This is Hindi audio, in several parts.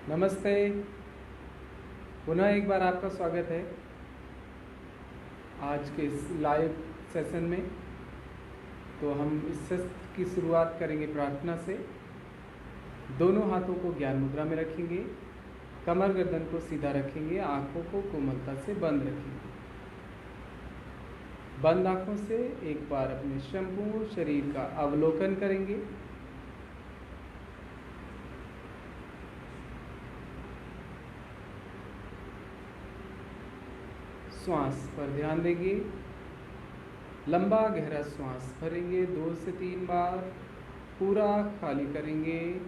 नमस्ते। पुनः एक बार आपका स्वागत है आज के इस लाइव सेशन में। तो हम इस सत्र की शुरुआत करेंगे प्रार्थना से। दोनों हाथों को ज्ञान मुद्रा में रखेंगे, कमर गर्दन को सीधा रखेंगे, आंखों को कोमलता से बंद रखेंगे। बंद आंखों से एक बार अपने संपूर्ण शरीर का अवलोकन करेंगे। श्वास पर ध्यान देंगे। लंबा गहरा श्वास भरेंगे 2 से 3 बार, पूरा खाली करेंगे।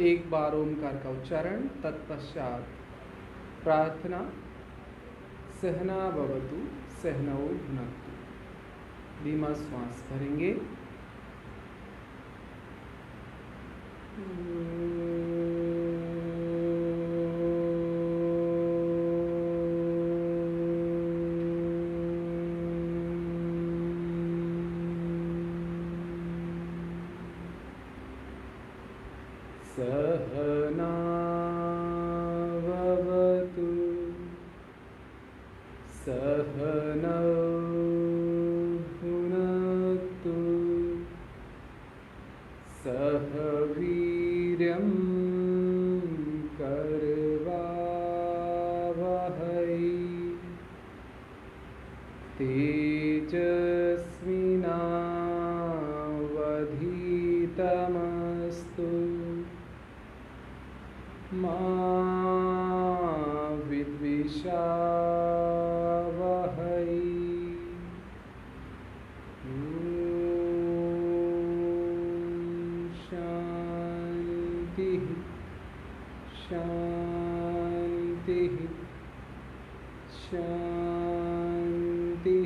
एक बार ओमकार का उच्चारण, तत्पश्चात प्रार्थना। सहना भवतु सहनौ भुनक्तु। धीमा श्वास भरेंगे। सहना भवतु सहनौ भुनक्तु। सह वीर्यं करवावहै। तेजस्विनावधीतमस्तु मा विद्विषावहै। शांति शांति शांति।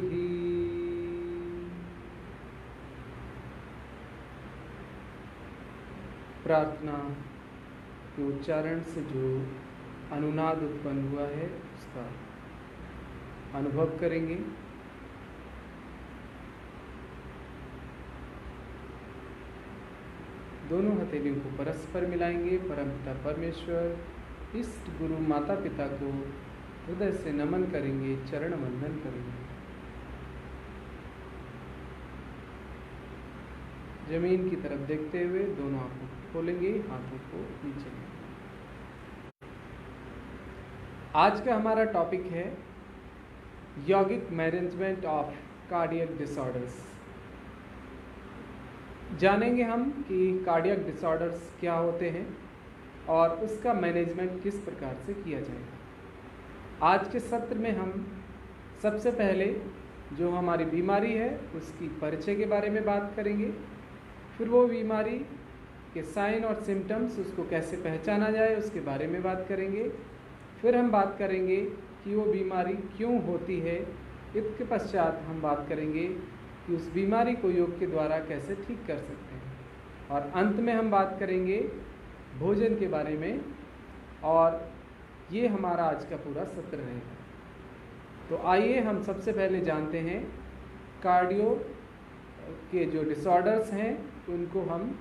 प्रार्थना के उच्चारण से जो अनुनाद उत्पन्न हुआ है उसका अनुभव करेंगे। दोनों हथेलियों को परस्पर मिलाएंगे। परमपिता परमेश्वर, इष्ट गुरु माता पिता को हृदय से नमन करेंगे, चरण वंदन करेंगे। जमीन की तरफ देखते हुए दोनों आंखों को खोलेंगे, हाथों को नीचे लेंगे। आज का हमारा टॉपिक है यौगिक मैनेजमेंट ऑफ कार्डियक डिसऑर्डर्स। जानेंगे हम कि कार्डियक डिसऑर्डर्स क्या होते हैं और उसका मैनेजमेंट किस प्रकार से किया जाएगा। आज के सत्र में हम सबसे पहले जो हमारी बीमारी है उसकी परिचय के बारे में बात करेंगे। फिर वो बीमारी के साइन और सिम्टम्स, उसको कैसे पहचाना जाए उसके बारे में बात करेंगे। फिर हम बात करेंगे कि वो बीमारी क्यों होती है। इसके पश्चात हम बात करेंगे कि उस बीमारी को योग के द्वारा कैसे ठीक कर सकते हैं। और अंत में हम बात करेंगे भोजन के बारे में। और ये हमारा आज का पूरा सत्र रहेगा। तो आइए हम सबसे पहले जानते हैं कार्डियो के जो डिसऑर्डर्स हैं उनको हम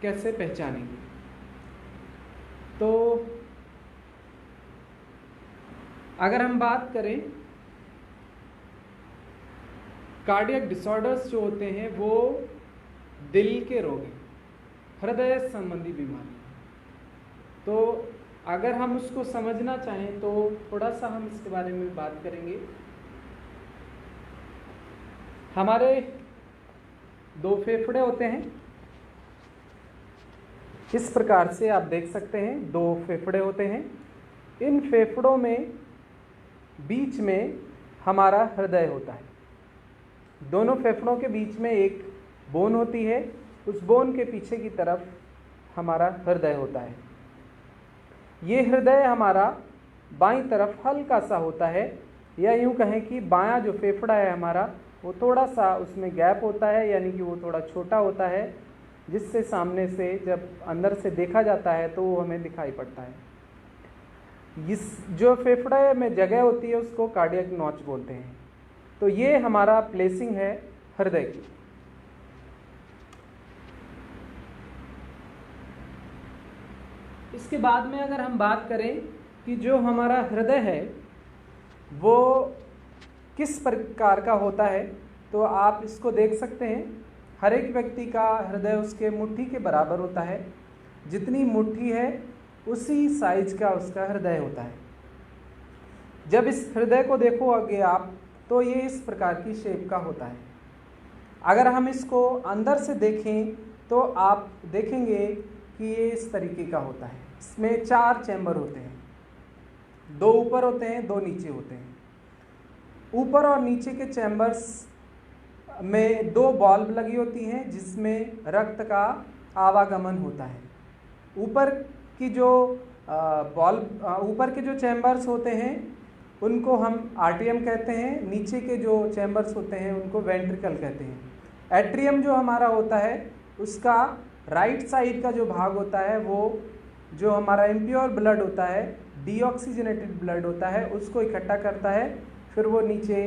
कैसे पहचानेंगे। तो अगर हम बात करें कार्डियक डिसऑर्डर्स जो होते हैं वो दिल के रोग हैं, हृदय संबंधी बीमारी। तो अगर हम उसको समझना चाहें तो थोड़ा सा हम इसके बारे में बात करेंगे। हमारे 2 फेफड़े होते हैं। इस प्रकार से आप देख सकते हैं 2 फेफड़े होते हैं। इन फेफड़ों में बीच में हमारा हृदय होता है। दोनों फेफड़ों के बीच में एक बोन होती है। उस बोन के पीछे की तरफ हमारा हृदय होता है। ये हृदय हमारा बाईं तरफ हल्का सा होता है, या यूं कहें कि बायां जो फेफड़ा है हमारा वो थोड़ा सा उसमें गैप होता है, यानी कि वो थोड़ा छोटा होता है। जिससे सामने से जब अंदर से देखा जाता है तो वो हमें दिखाई पड़ता है। इस जो फेफड़े में जगह होती है उसको कार्डियक नॉच बोलते हैं। तो ये हमारा प्लेसिंग है हृदय की। इसके बाद में अगर हम बात करें कि जो हमारा हृदय है वो किस प्रकार का होता है, तो आप इसको देख सकते हैं। हर एक व्यक्ति का हृदय उसके मुट्ठी के बराबर होता है। जितनी मुट्ठी है उसी साइज का उसका हृदय होता है। जब इस हृदय को देखोगे आप तो ये इस प्रकार की शेप का होता है। अगर हम इसको अंदर से देखें तो आप देखेंगे कि ये इस तरीके का होता है। इसमें 4 चैम्बर होते हैं, 2 ऊपर होते हैं, 2 नीचे होते हैं। ऊपर और नीचे के चैम्बर्स में 2 बॉल्ब लगी होती हैं जिसमें रक्त का आवागमन होता है। ऊपर की जो ऊपर के जो चैम्बर्स होते हैं उनको हम आर्टियम कहते हैं। नीचे के जो चैम्बर्स होते हैं उनको वेंट्रिकल कहते हैं। एट्रियम जो हमारा होता है उसका राइट साइड का जो भाग होता है वो जो हमारा इम्प्योर ब्लड होता है, डीऑक्सीजनेटेड ब्लड होता है, उसको इकट्ठा करता है। फिर वो नीचे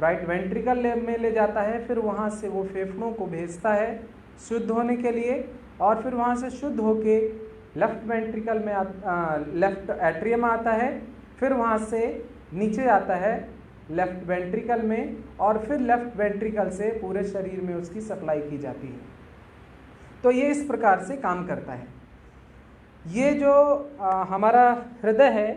राइट वेंट्रिकल में ले जाता है। फिर वहाँ से वो फेफड़ों को भेजता है शुद्ध होने के लिए, और फिर वहाँ से शुद्ध होके लेफ्ट वेंट्रिकल में लेफ्ट एट्रियम आता है। फिर वहाँ से नीचे आता है लेफ्ट वेंट्रिकल में, और फिर लेफ्ट वेंट्रिकल से पूरे शरीर में उसकी सप्लाई की जाती है। तो ये इस प्रकार से काम करता है। ये जो हमारा हृदय है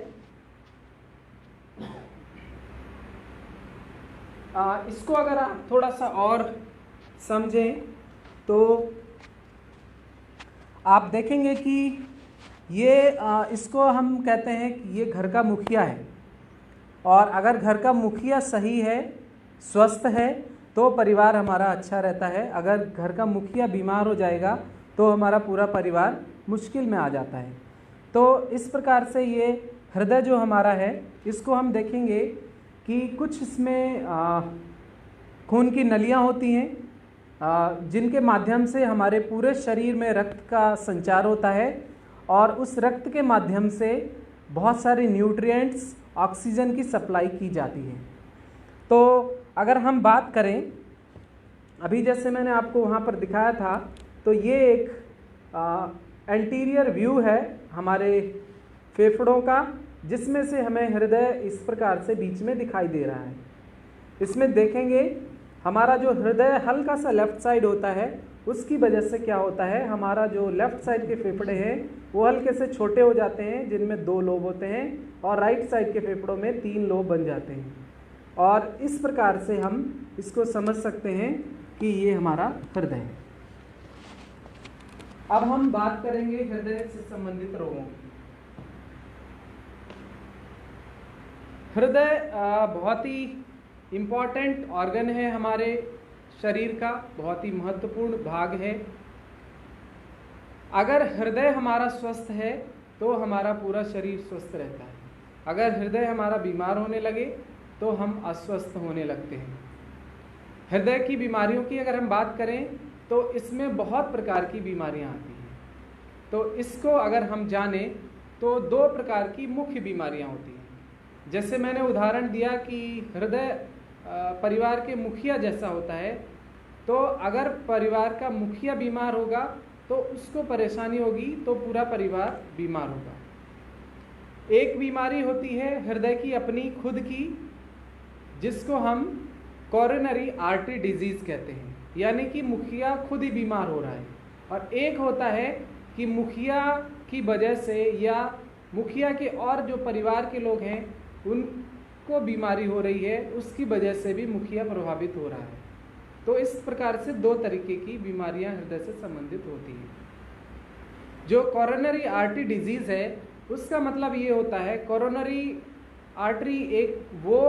इसको अगर आप थोड़ा सा और समझें तो आप देखेंगे कि ये इसको हम कहते हैं कि ये घर का मुखिया है। और अगर घर का मुखिया सही है, स्वस्थ है, तो परिवार हमारा अच्छा रहता है। अगर घर का मुखिया बीमार हो जाएगा तो हमारा पूरा परिवार मुश्किल में आ जाता है। तो इस प्रकार से ये हृदय जो हमारा है इसको हम देखेंगे कि कुछ इसमें खून की नलियाँ होती हैं जिनके माध्यम से हमारे पूरे शरीर में रक्त का संचार होता है, और उस रक्त के माध्यम से बहुत सारे न्यूट्रिएंट्स, ऑक्सीजन की सप्लाई की जाती है। तो अगर हम बात करें, अभी जैसे मैंने आपको वहाँ पर दिखाया था, तो ये एक एंटीरियर व्यू है हमारे फेफड़ों का, जिसमें से हमें हृदय इस प्रकार से बीच में दिखाई दे रहा है। इसमें देखेंगे हमारा जो हृदय हल्का सा लेफ्ट साइड होता है, उसकी वजह से क्या होता है, हमारा जो लेफ्ट साइड के फेफड़े हैं वो हल्के से छोटे हो जाते हैं, जिनमें 2 लोब होते हैं, और राइट साइड के फेफड़ों में 3 लोब बन जाते हैं। और इस प्रकार से हम इसको समझ सकते हैं कि ये हमारा हृदय है। अब हम बात करेंगे हृदय से संबंधित रोगों की। हृदय बहुत ही इम्पॉर्टेंट ऑर्गन है हमारे शरीर का, बहुत ही महत्वपूर्ण भाग है। अगर हृदय हमारा स्वस्थ है तो हमारा पूरा शरीर स्वस्थ रहता है। अगर हृदय हमारा बीमार होने लगे तो हम अस्वस्थ होने लगते हैं। हृदय की बीमारियों की अगर हम बात करें तो इसमें बहुत प्रकार की बीमारियां आती हैं। तो इसको अगर हम जानें तो 2 प्रकार की मुख्य बीमारियां होती हैं। जैसे मैंने उदाहरण दिया कि हृदय परिवार के मुखिया जैसा होता है, तो अगर परिवार का मुखिया बीमार होगा तो उसको परेशानी होगी, तो पूरा परिवार बीमार होगा। एक बीमारी होती है हृदय की अपनी खुद की, जिसको हम कोरोनरी आर्टरी डिजीज़ कहते हैं, यानी कि मुखिया खुद ही बीमार हो रहा है। और एक होता है कि मुखिया की वजह से या मुखिया के और जो परिवार के लोग हैं उनको बीमारी हो रही है, उसकी वजह से भी मुखिया प्रभावित हो रहा है। तो इस प्रकार से 2 तरीके की बीमारियां हृदय से संबंधित होती हैं। जो कोरोनरी आर्टरी डिजीज़ है उसका मतलब ये होता है, कोरोनरी आर्टरी एक वो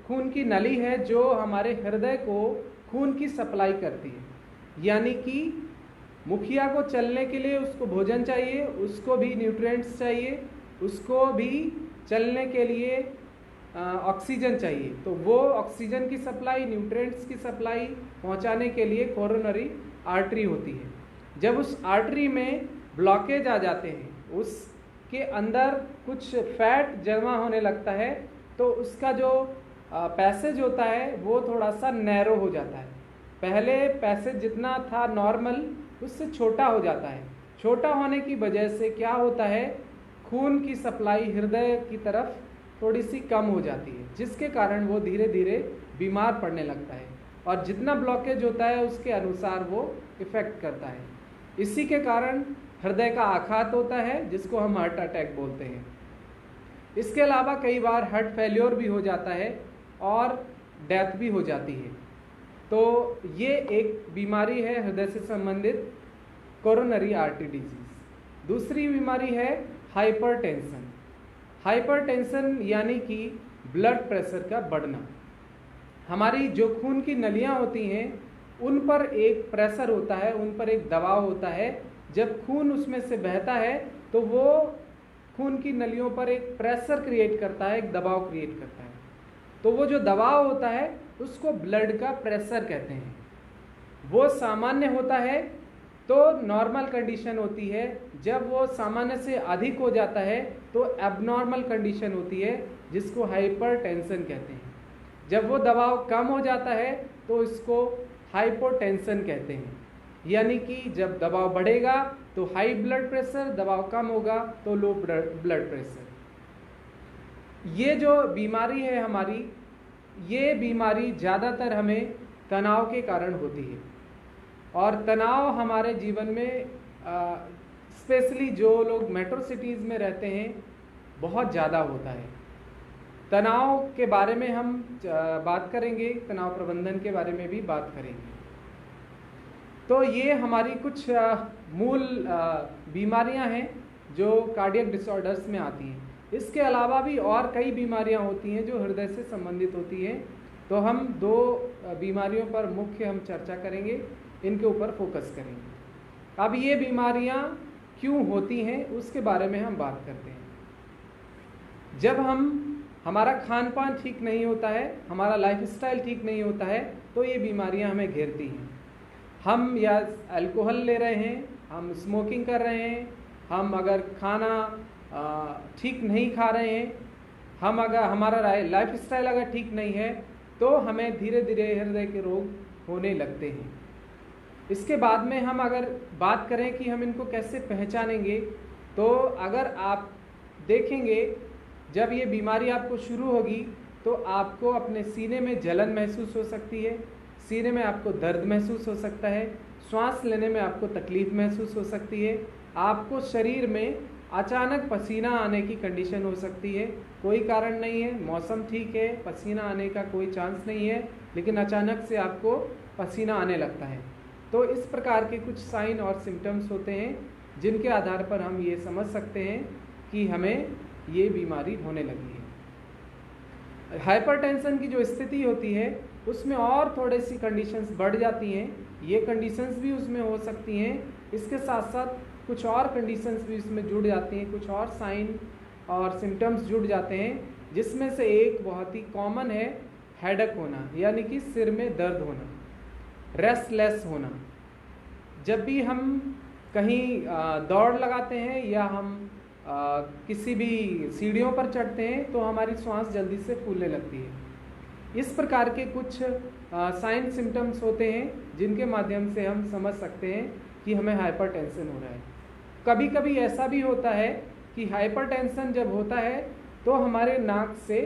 खून की नली है जो हमारे हृदय को खून की सप्लाई करती है। यानी कि मुखिया को चलने के लिए उसको भोजन चाहिए, उसको भी न्यूट्रिएंट्स चाहिए, उसको भी चलने के लिए ऑक्सीजन चाहिए। तो वो ऑक्सीजन की सप्लाई, न्यूट्रिएंट्स की सप्लाई पहुंचाने के लिए कोरोनरी आर्टरी होती है। जब उस आर्टरी में ब्लॉकेज आ जाते हैं, उसके अंदर कुछ फैट जमा होने लगता है, तो उसका जो पैसेज होता है वो थोड़ा सा नैरो हो जाता है। पहले पैसेज जितना था नॉर्मल, उससे छोटा हो जाता है। छोटा होने की वजह से क्या होता है, खून की सप्लाई हृदय की तरफ थोड़ी सी कम हो जाती है, जिसके कारण वो धीरे धीरे बीमार पड़ने लगता है, और जितना ब्लॉकेज होता है उसके अनुसार वो इफ़ेक्ट करता है। इसी के कारण हृदय का आघात होता है, जिसको हम हार्ट अटैक बोलते हैं। इसके अलावा कई बार हार्ट फेल्योर भी हो जाता है और डेथ भी हो जाती है। तो ये एक बीमारी है हृदय से संबंधित, कोरोनरी आर्टरी डिजीज। दूसरी बीमारी है हाइपरटेंशन। हाइपरटेंशन यानी कि ब्लड प्रेशर का बढ़ना। हमारी जो खून की नलियां होती हैं उन पर एक प्रेशर होता है, उन पर एक दबाव होता है। जब खून उसमें से बहता है तो वो खून की नलियों पर एक प्रेशर क्रिएट करता है, एक दबाव क्रिएट करता है। तो वो जो दबाव होता है उसको ब्लड का प्रेशर कहते हैं। वो सामान्य होता है तो नॉर्मल कंडीशन होती है, जब वो सामान्य से अधिक हो जाता है तो एबनॉर्मल कंडीशन होती है, जिसको हाइपरटेंशन कहते हैं। जब वो दबाव कम हो जाता है तो इसको हाइपोटेंशन कहते हैं। यानी कि जब दबाव बढ़ेगा तो हाई ब्लड प्रेशर, दबाव कम होगा तो लो ब्लड प्रेशर। ये जो बीमारी है हमारी, ये बीमारी ज़्यादातर हमें तनाव के कारण होती है, और तनाव हमारे जीवन में स्पेशली जो लोग मेट्रो सिटीज़ में रहते हैं बहुत ज़्यादा होता है। तनाव के बारे में हम बात करेंगे, तनाव प्रबंधन के बारे में भी बात करेंगे। तो ये हमारी कुछ मूल बीमारियां हैं जो कार्डियक डिसऑर्डर्स में आती हैं। इसके अलावा भी और कई बीमारियां होती हैं जो हृदय से संबंधित होती हैं। तो हम दो बीमारियों पर मुख्य हम चर्चा करेंगे, इनके ऊपर फोकस करेंगे। अब ये बीमारियां क्यों होती हैं उसके बारे में हम बात करते हैं। जब हमारा खान पान ठीक नहीं होता है, हमारा लाइफस्टाइल ठीक नहीं होता है, तो ये बीमारियां हमें घेरती हैं। हम या अल्कोहल ले रहे हैं, हम स्मोकिंग कर रहे हैं, हम अगर खाना ठीक नहीं खा रहे हैं, हम अगर हमारा लाइफस्टाइल अगर ठीक नहीं है, तो हमें धीरे धीरे हृदय के रोग होने लगते हैं। इसके बाद में हम अगर बात करें कि हम इनको कैसे पहचानेंगे, तो अगर आप देखेंगे जब ये बीमारी आपको शुरू होगी तो आपको अपने सीने में जलन महसूस हो सकती है, सीने में आपको दर्द महसूस हो सकता है, श्वास लेने में आपको तकलीफ महसूस हो सकती है, आपको शरीर में अचानक पसीना आने की कंडीशन हो सकती है। कोई कारण नहीं है, मौसम ठीक है, पसीना आने का कोई चांस नहीं है, लेकिन अचानक से आपको पसीना आने लगता है। तो इस प्रकार के कुछ साइन और सिम्टम्स होते हैं जिनके आधार पर हम ये समझ सकते हैं कि हमें ये बीमारी होने लगी है। हाइपरटेंशन की जो स्थिति होती है उसमें और थोड़ी सी कंडीशंस बढ़ जाती हैं, ये कंडीशंस भी उसमें हो सकती हैं। इसके साथ साथ कुछ और कंडीशंस भी इसमें जुड़ जाती हैं, कुछ और साइन और सिम्टम्स जुड़ जाते हैं, जिसमें से एक बहुत ही कॉमन है हेडेक होना, यानी कि सिर में दर्द होना, रेस्टलेस होना। जब भी हम कहीं दौड़ लगाते हैं या हम किसी भी सीढ़ियों पर चढ़ते हैं तो हमारी श्वास जल्दी से फूलने लगती है। इस प्रकार के कुछ साइन सिम्टम्स होते हैं जिनके माध्यम से हम समझ सकते हैं कि हमें हाइपरटेंशन हो रहा है। कभी कभी ऐसा भी होता है कि हाइपरटेंशन जब होता है तो हमारे नाक से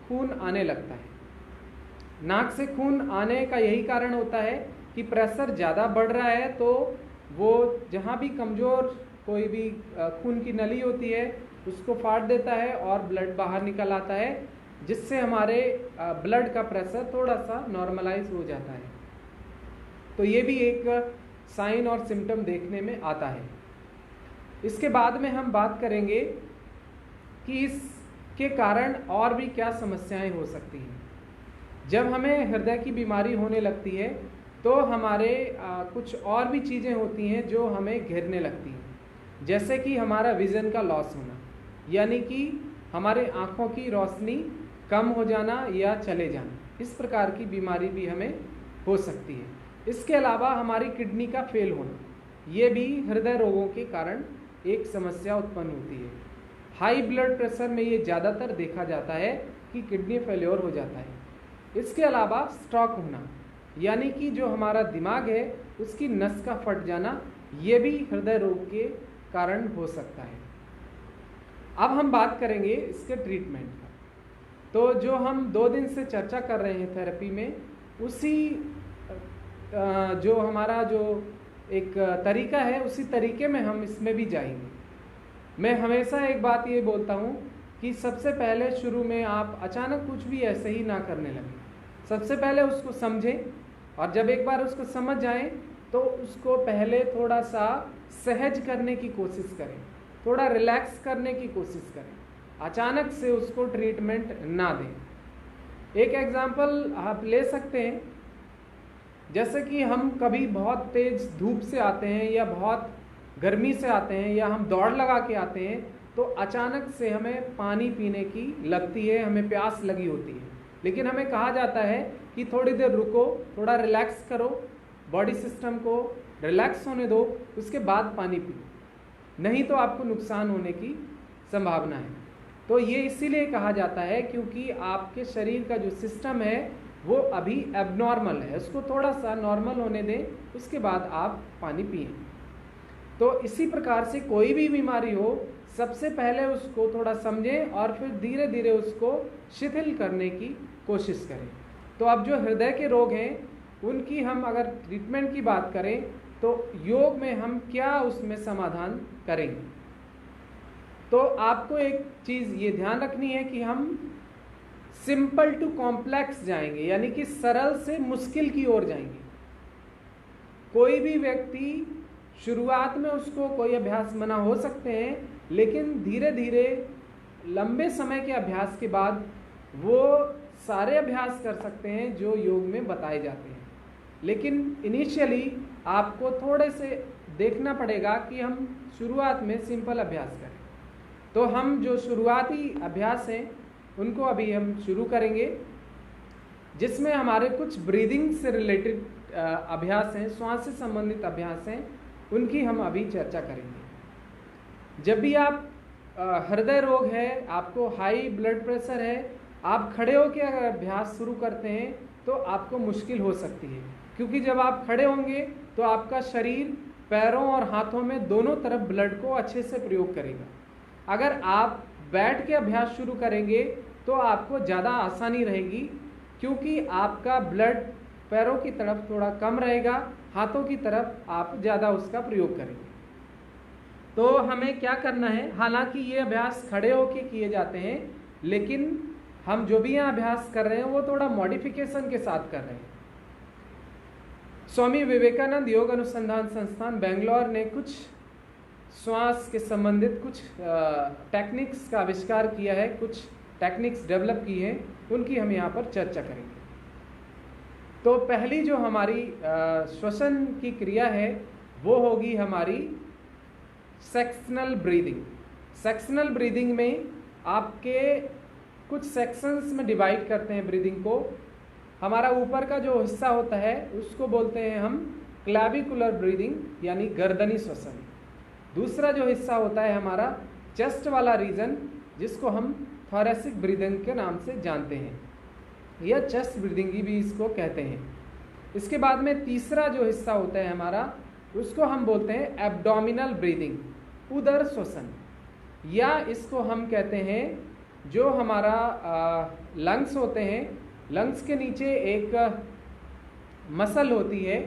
खून आने लगता है। नाक से खून आने का यही कारण होता है कि प्रेशर ज़्यादा बढ़ रहा है, तो वो जहाँ भी कमज़ोर कोई भी खून की नली होती है उसको फाड़ देता है और ब्लड बाहर निकल आता है, जिससे हमारे ब्लड का प्रेशर थोड़ा सा नॉर्मलाइज हो जाता है। तो ये भी एक साइन और सिम्टम देखने में आता है। इसके बाद में हम बात करेंगे कि इसके कारण और भी क्या समस्याएं हो सकती हैं। जब हमें हृदय की बीमारी होने लगती है तो हमारे कुछ और भी चीज़ें होती हैं जो हमें घेरने लगती हैं, जैसे कि हमारा विज़न का लॉस होना, यानी कि हमारे आँखों की रोशनी कम हो जाना या चले जाना। इस प्रकार की बीमारी भी हमें हो सकती है। इसके अलावा हमारी किडनी का फेल होना, ये भी हृदय रोगों के कारण एक समस्या उत्पन्न होती है। हाई ब्लड प्रेशर में ये ज़्यादातर देखा जाता है कि किडनी फेल्योर हो जाता है। इसके अलावा स्ट्रोक होना, यानी कि जो हमारा दिमाग है उसकी नस का फट जाना, ये भी हृदय रोग के कारण हो सकता है। अब हम बात करेंगे इसके ट्रीटमेंट का। तो जो हम 2 दिन से चर्चा कर रहे हैं थेरेपी में, उसी जो हमारा जो एक तरीका है उसी तरीके में हम इसमें भी जाएंगे। मैं हमेशा एक बात ये बोलता हूँ कि सबसे पहले शुरू में आप अचानक कुछ भी ऐसे ही ना करने लगें। सबसे पहले उसको समझें, और जब एक बार उसको समझ जाएं तो उसको पहले थोड़ा सा सहज करने की कोशिश करें, थोड़ा रिलैक्स करने की कोशिश करें, अचानक से उसको ट्रीटमेंट ना दें। एक एग्जांपल आप ले सकते हैं, जैसे कि हम कभी बहुत तेज धूप से आते हैं या बहुत गर्मी से आते हैं या हम दौड़ लगा के आते हैं, तो अचानक से हमें पानी पीने की लगती है, हमें प्यास लगी होती है, लेकिन हमें कहा जाता है कि थोड़ी देर रुको, थोड़ा रिलैक्स करो, बॉडी सिस्टम को रिलैक्स होने दो, उसके बाद पानी पियो, नहीं तो आपको नुकसान होने की संभावना है। तो ये इसीलिए कहा जाता है क्योंकि आपके शरीर का जो सिस्टम है वो अभी एबनॉर्मल है, उसको थोड़ा सा नॉर्मल होने दें, उसके बाद आप पानी पिएं। तो इसी प्रकार से कोई भी बीमारी हो, सबसे पहले उसको थोड़ा समझें और फिर धीरे धीरे उसको शिथिल करने की कोशिश करें। तो अब जो हृदय के रोग हैं उनकी हम अगर ट्रीटमेंट की बात करें तो योग में हम क्या उसमें समाधान करेंगे। तो आपको एक चीज़ ये ध्यान रखनी है कि हम सिंपल टू कॉम्प्लेक्स जाएंगे, यानी कि सरल से मुश्किल की ओर जाएंगे। कोई भी व्यक्ति शुरुआत में उसको कोई अभ्यास मना हो सकते हैं, लेकिन धीरे धीरे लंबे समय के अभ्यास के बाद वो सारे अभ्यास कर सकते हैं जो योग में बताए जाते हैं। लेकिन इनिशियली आपको थोड़े से देखना पड़ेगा कि हम शुरुआत में सिंपल अभ्यास करें। तो हम जो शुरुआती अभ्यास हैं उनको अभी हम शुरू करेंगे, जिसमें हमारे कुछ ब्रीदिंग से रिलेटेड अभ्यास हैं, श्वास से संबंधित अभ्यास हैं, उनकी हम अभी चर्चा करेंगे। जब भी आप हृदय रोग है, आपको हाई ब्लड प्रेशर है, आप खड़े होकर अगर अभ्यास शुरू करते हैं तो आपको मुश्किल हो सकती है, क्योंकि जब आप खड़े होंगे तो आपका शरीर पैरों और हाथों में दोनों तरफ ब्लड को अच्छे से प्रयोग करेगा। अगर आप बैठ के अभ्यास शुरू करेंगे तो आपको ज़्यादा आसानी रहेगी, क्योंकि आपका ब्लड पैरों की तरफ थोड़ा कम रहेगा, हाथों की तरफ आप ज़्यादा उसका प्रयोग करेंगे। तो हमें क्या करना है, हालांकि ये अभ्यास खड़े होके किए जाते हैं, लेकिन हम जो भी यहाँ अभ्यास कर रहे हैं वो थोड़ा मॉडिफिकेशन के साथ कर रहे हैं। स्वामी विवेकानंद योग अनुसंधान संस्थान बेंगलोर ने कुछ श्वास के संबंधित कुछ टेक्निक्स का आविष्कार किया है, कुछ टेक्निक्स डेवलप की है, उनकी हम यहाँ पर चर्चा करेंगे। तो पहली जो हमारी श्वसन की क्रिया है वो होगी हमारी सेक्शनल ब्रीदिंग। सेक्शनल ब्रीदिंग में आपके कुछ सेक्शंस में डिवाइड करते हैं ब्रीदिंग को। हमारा ऊपर का जो हिस्सा होता है उसको बोलते हैं हम क्लैविकुलर ब्रीदिंग, यानी गर्दनी श्वसन। दूसरा जो हिस्सा होता है हमारा चेस्ट वाला रीजन, जिसको हम थोरेसिक ब्रीदिंग के नाम से जानते हैं, या चेस्ट ब्रीदिंग भी इसको कहते हैं। इसके बाद में तीसरा जो हिस्सा होता है हमारा, उसको हम बोलते हैं एब्डोमिनल ब्रीदिंग, उदर श्वसन, या इसको हम कहते हैं जो हमारा लंग्स होते हैं, लंग्स के नीचे एक मसल होती है,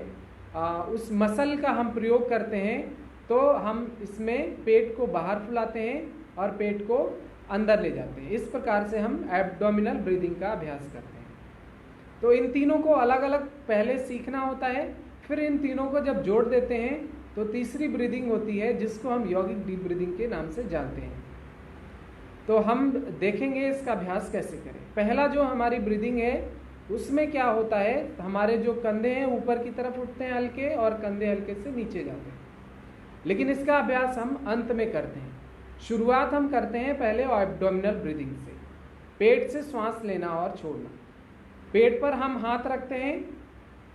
उस मसल का हम प्रयोग करते हैं, तो हम इसमें पेट को बाहर फुलाते हैं और पेट को अंदर ले जाते हैं। इस प्रकार से हम एब्डोमिनल ब्रीदिंग का अभ्यास करते हैं। तो इन तीनों को अलग अलग पहले सीखना होता है, फिर इन तीनों को जब जोड़ देते हैं तो तीसरी ब्रीदिंग होती है, जिसको हम यौगिक डीप ब्रीदिंग के नाम से जानते हैं। तो हम देखेंगे इसका अभ्यास कैसे करें। पहला जो हमारी ब्रीदिंग है उसमें क्या होता है, हमारे जो कंधे हैं ऊपर की तरफ उठते हैं हल्के, और कंधे हल्के से नीचे जाते हैं। लेकिन इसका अभ्यास हम अंत में करते हैं। शुरुआत हम करते हैं पहले एब्डोमिनल ब्रीदिंग से, पेट से श्वास लेना और छोड़ना। पेट पर हम हाथ रखते हैं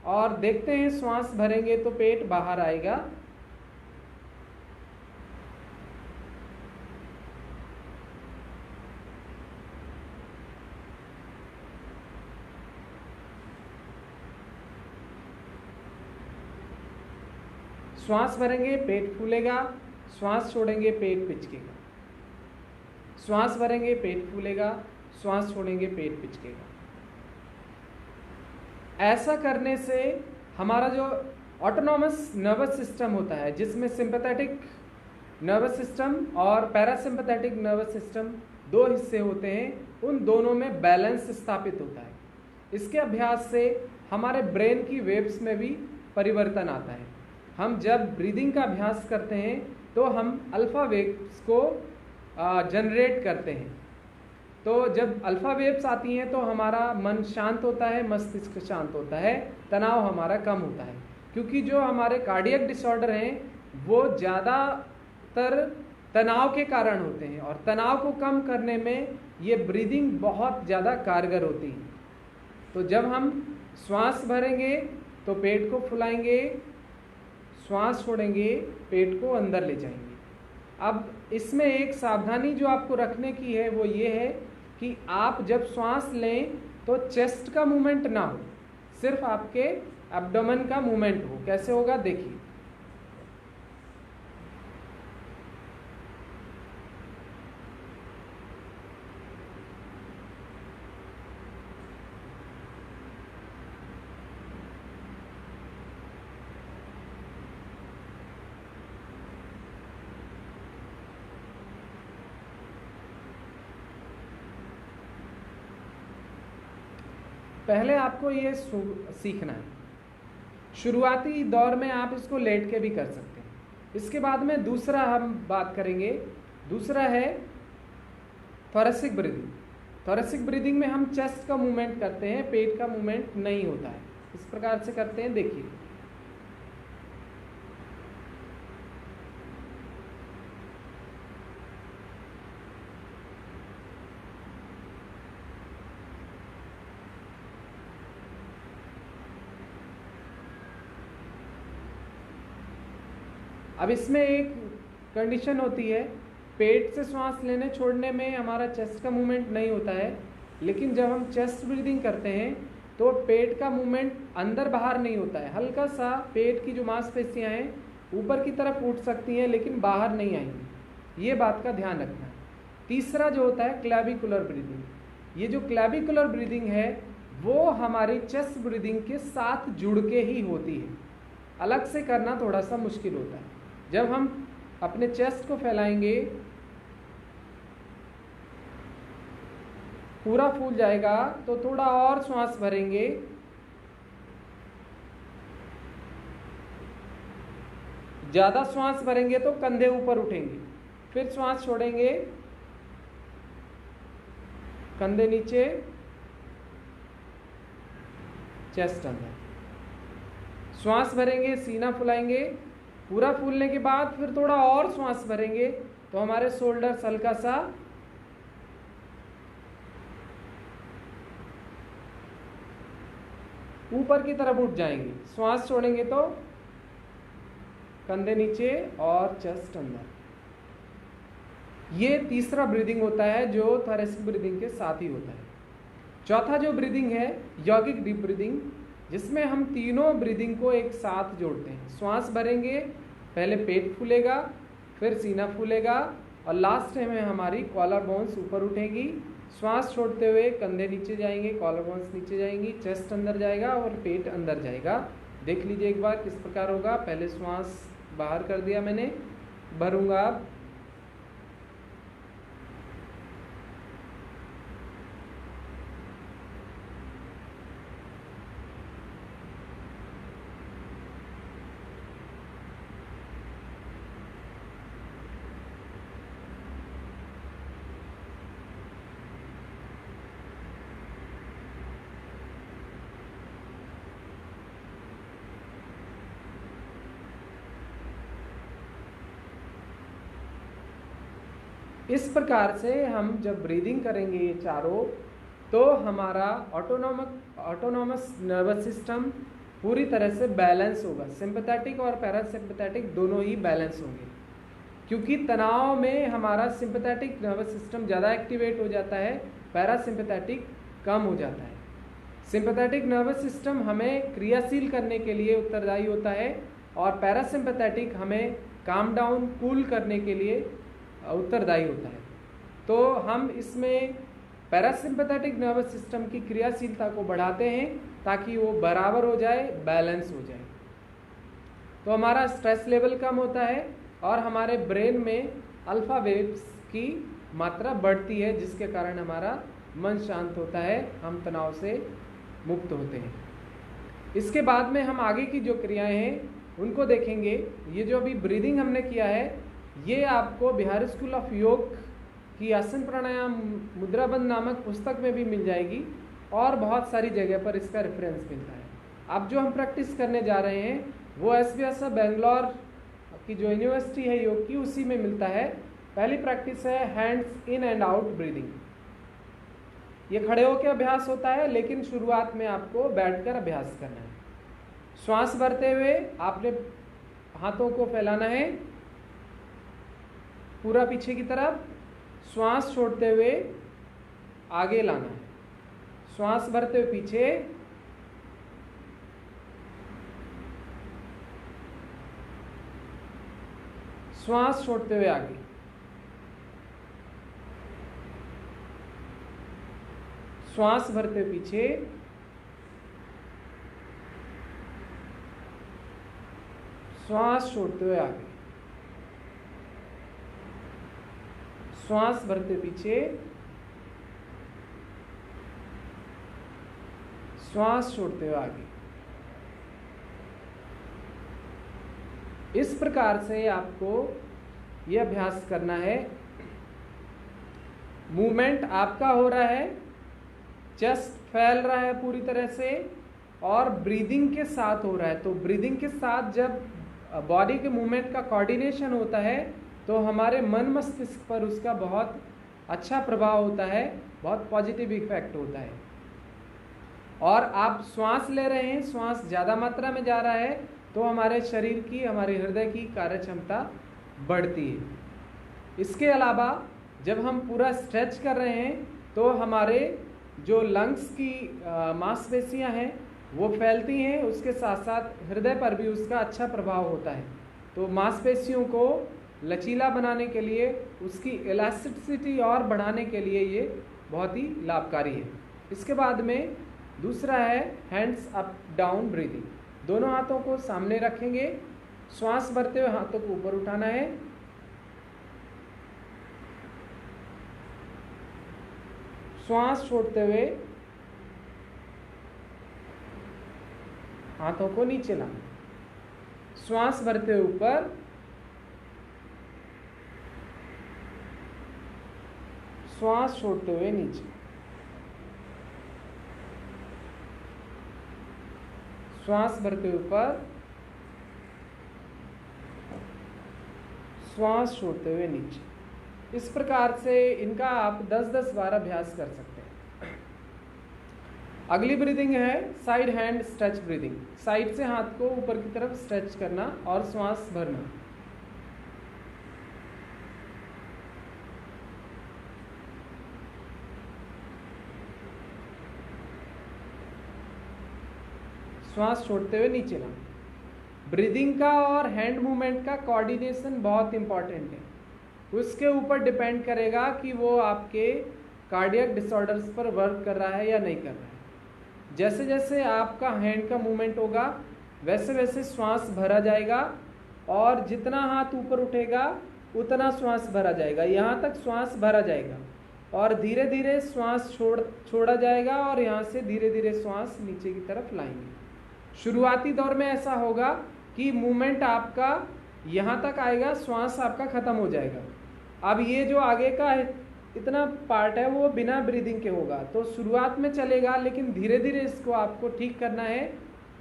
और देखते हैं श्वास भरेंगे तो पेट बाहर आएगा, श्वास भरेंगे पेट फूलेगा, श्वास छोड़ेंगे पेट पिचकेगा, श्वास भरेंगे पेट फूलेगा, श्वास छोड़ेंगे पेट पिचकेगा। ऐसा करने से हमारा जो ऑटोनॉमस नर्वस सिस्टम होता है, जिसमें सिंपैथेटिक नर्वस सिस्टम और पैरासिम्पैथेटिक नर्वस सिस्टम दो हिस्से होते हैं, उन दोनों में बैलेंस स्थापित होता है। इसके अभ्यास से हमारे ब्रेन की वेव्स में भी परिवर्तन आता है। हम जब ब्रीदिंग का अभ्यास करते हैं तो हम अल्फा वेव्स को जनरेट करते हैं। तो जब अल्फा वेव्स आती हैं तो हमारा मन शांत होता है, मस्तिष्क शांत होता है, तनाव हमारा कम होता है। क्योंकि जो हमारे कार्डियक डिसऑर्डर हैं वो ज़्यादातर तनाव के कारण होते हैं, और तनाव को कम करने में ये ब्रीदिंग बहुत ज़्यादा कारगर होती है। तो जब हम श्वास भरेंगे तो पेट को फुलाएंगे, श्वास छोड़ेंगे पेट को अंदर ले जाएंगे। अब इसमें एक सावधानी जो आपको रखने की है वो ये है कि आप जब श्वास लें तो चेस्ट का मूवमेंट ना हो, सिर्फ आपके एब्डोमेन का मूवमेंट हो। कैसे होगा देखिए। पहले आपको ये सीखना है। शुरुआती दौर में आप इसको लेट के भी कर सकते हैं। इसके बाद में दूसरा हम बात करेंगे, दूसरा है थोरेसिक ब्रीदिंग। थोरेसिक ब्रीदिंग में हम चेस्ट का मूवमेंट करते हैं, पेट का मूवमेंट नहीं होता है। इस प्रकार से करते हैं, देखिए। अब इसमें एक कंडीशन होती है, पेट से श्वास लेने छोड़ने में हमारा चेस्ट का मूवमेंट नहीं होता है, लेकिन जब हम चेस्ट ब्रीदिंग करते हैं तो पेट का मूवमेंट अंदर बाहर नहीं होता है। हल्का सा पेट की जो मांसपेशियां हैं ऊपर की तरफ उठ सकती हैं, लेकिन बाहर नहीं आएंगी। ये बात का ध्यान रखना है। तीसरा जो होता है क्लैविकुलर ब्रीदिंग। ये जो क्लैविकुलर ब्रीदिंग है वो हमारी चेस्ट ब्रीदिंग के साथ जुड़ के ही होती है। अलग से करना थोड़ा सा मुश्किल होता है। जब हम अपने चेस्ट को फैलाएंगे, पूरा फूल जाएगा तो थोड़ा और श्वास भरेंगे, ज़्यादा श्वास भरेंगे तो कंधे ऊपर उठेंगे, फिर श्वास छोड़ेंगे, कंधे नीचे, चेस्ट अंदर। श्वास भरेंगे, सीना फुलाएंगे, पूरा फूलने के बाद फिर थोड़ा और श्वास भरेंगे तो हमारे शोल्डर्स हल्का सा ऊपर की तरफ उठ जाएंगे। श्वास छोड़ेंगे तो कंधे नीचे और चेस्ट अंदर। ये तीसरा ब्रीदिंग होता है जो थोरेसिक ब्रीदिंग के साथ ही होता है। चौथा जो ब्रीदिंग है यौगिक डीप ब्रीदिंग, जिसमें हम तीनों ब्रीदिंग को एक साथ जोड़ते हैं। श्वास भरेंगे, पहले पेट फूलेगा, फिर सीना फूलेगा, और लास्ट में हमारी कॉलर बोन्स ऊपर उठेंगी। श्वास छोड़ते हुए कंधे नीचे जाएंगे, कॉलर बोन्स नीचे जाएंगी, चेस्ट अंदर जाएगा और पेट अंदर जाएगा। देख लीजिए एक बार किस प्रकार होगा। पहले श्वास बाहर कर दिया मैंने, भरूंगा। इस प्रकार से हम जब ब्रीदिंग करेंगे ये चारों, तो हमारा ऑटोनॉमस नर्वस सिस्टम, पूरी तरह से बैलेंस होगा। सिंपैथेटिक और पैरासिम्पैथेटिक दोनों ही बैलेंस होंगे, क्योंकि तनाव में हमारा सिंपैथेटिक नर्वस सिस्टम ज़्यादा एक्टिवेट हो जाता है, पैरासिम्पैथेटिक कम हो जाता है। सिंपैथेटिक नर्वस सिस्टम हमें क्रियाशील करने के लिए उत्तरदायी होता है और पैरासिम्पैथेटिक हमें काम डाउन कूल करने के लिए उत्तरदायी होता है। तो हम इसमें पैरासिम्पैथेटिक नर्वस सिस्टम की क्रियाशीलता को बढ़ाते हैं ताकि वो बराबर हो जाए, बैलेंस हो जाए। तो हमारा स्ट्रेस लेवल कम होता है और हमारे ब्रेन में अल्फा वेव्स की मात्रा बढ़ती है, जिसके कारण हमारा मन शांत होता है, हम तनाव से मुक्त होते हैं। इसके बाद में हम आगे की जो क्रियाएं हैं उनको देखेंगे। ये जो अभी ब्रीदिंग हमने किया है, ये आपको बिहार स्कूल ऑफ योग की आसन प्राणायाम मुद्राबंद नामक पुस्तक में भी मिल जाएगी और बहुत सारी जगह पर इसका रेफरेंस मिलता है। अब जो हम प्रैक्टिस करने जा रहे हैं वो एसवीएस बेंगलोर की जो यूनिवर्सिटी है योग की, उसी में मिलता है। पहली प्रैक्टिस है hands in and out breathing. ये खड़े होकर अभ्यास होता है, लेकिन शुरुआत में आपको बैठकर अभ्यास करना है। श्वास भरते हुए आपने हाथों को फैलाना है पूरा पीछे की तरफ, श्वास छोड़ते हुए आगे लाना है। श्वास भरते हुए पीछे, श्वास छोड़ते हुए आगे, श्वास भरते हुए पीछे, श्वास छोड़ते हुए आगे, श्वास भरते पीछे, श्वास छोड़ते हुए आगे। इस प्रकार से आपको ये अभ्यास करना है। मूवमेंट आपका हो रहा है, चेस्ट फैल रहा है पूरी तरह से और ब्रीदिंग के साथ हो रहा है। तो ब्रीदिंग के साथ जब बॉडी के मूवमेंट का कोऑर्डिनेशन होता है तो हमारे मन मस्तिष्क पर उसका बहुत अच्छा प्रभाव होता है, बहुत पॉजिटिव इफेक्ट होता है। और आप श्वास ले रहे हैं, श्वास ज़्यादा मात्रा में जा रहा है तो हमारे शरीर की, हमारे हृदय की कार्य क्षमता बढ़ती है। इसके अलावा जब हम पूरा स्ट्रेच कर रहे हैं तो हमारे जो लंग्स की मांसपेशियां हैं वो फैलती हैं, उसके साथ साथ हृदय पर भी उसका अच्छा प्रभाव होता है। तो मांसपेशियों को लचीला बनाने के लिए, उसकी इलास्टिसिटी और बढ़ाने के लिए ये बहुत ही लाभकारी है। इसके बाद में दूसरा है हैंड्स अप डाउन ब्रीदिंग। दोनों हाथों को सामने रखेंगे, श्वास भरते हुए हाथों को ऊपर उठाना है, श्वास छोड़ते हुए हाथों को नीचे लाना, श्वास भरते हुए ऊपर, श्वास छोड़ते हुए नीचे, श्वास भरते हुए ऊपर, श्वास छोड़ते हुए नीचे। इस प्रकार से इनका आप 10-10 बार अभ्यास कर सकते हैं। अगली ब्रीदिंग है side hand stretch breathing. Side से हाथ को ऊपर की तरफ स्ट्रेच करना और श्वास भरना। श्वास छोड़ते हुए नीचे लाना। ब्रीदिंग का और हैंड मूवमेंट का कोऑर्डिनेशन बहुत इंपॉर्टेंट है। उसके ऊपर डिपेंड करेगा कि वो आपके कार्डियक डिसऑर्डर्स पर वर्क कर रहा है या नहीं कर रहा है। जैसे जैसे आपका हैंड का मूवमेंट होगा वैसे वैसे श्वास भरा जाएगा और जितना हाथ ऊपर उठेगा उतना श्वास भरा जाएगा, यहाँ तक श्वास भरा जाएगा और धीरे धीरे श्वास छोड़ा जाएगा और यहाँ से धीरे धीरे श्वास नीचे की तरफ लाएंगे। शुरुआती दौर में ऐसा होगा कि मूवमेंट आपका यहाँ तक आएगा, श्वास आपका ख़त्म हो जाएगा। अब ये जो आगे का इतना पार्ट है वो बिना ब्रीदिंग के होगा, तो शुरुआत में चलेगा लेकिन धीरे धीरे इसको आपको ठीक करना है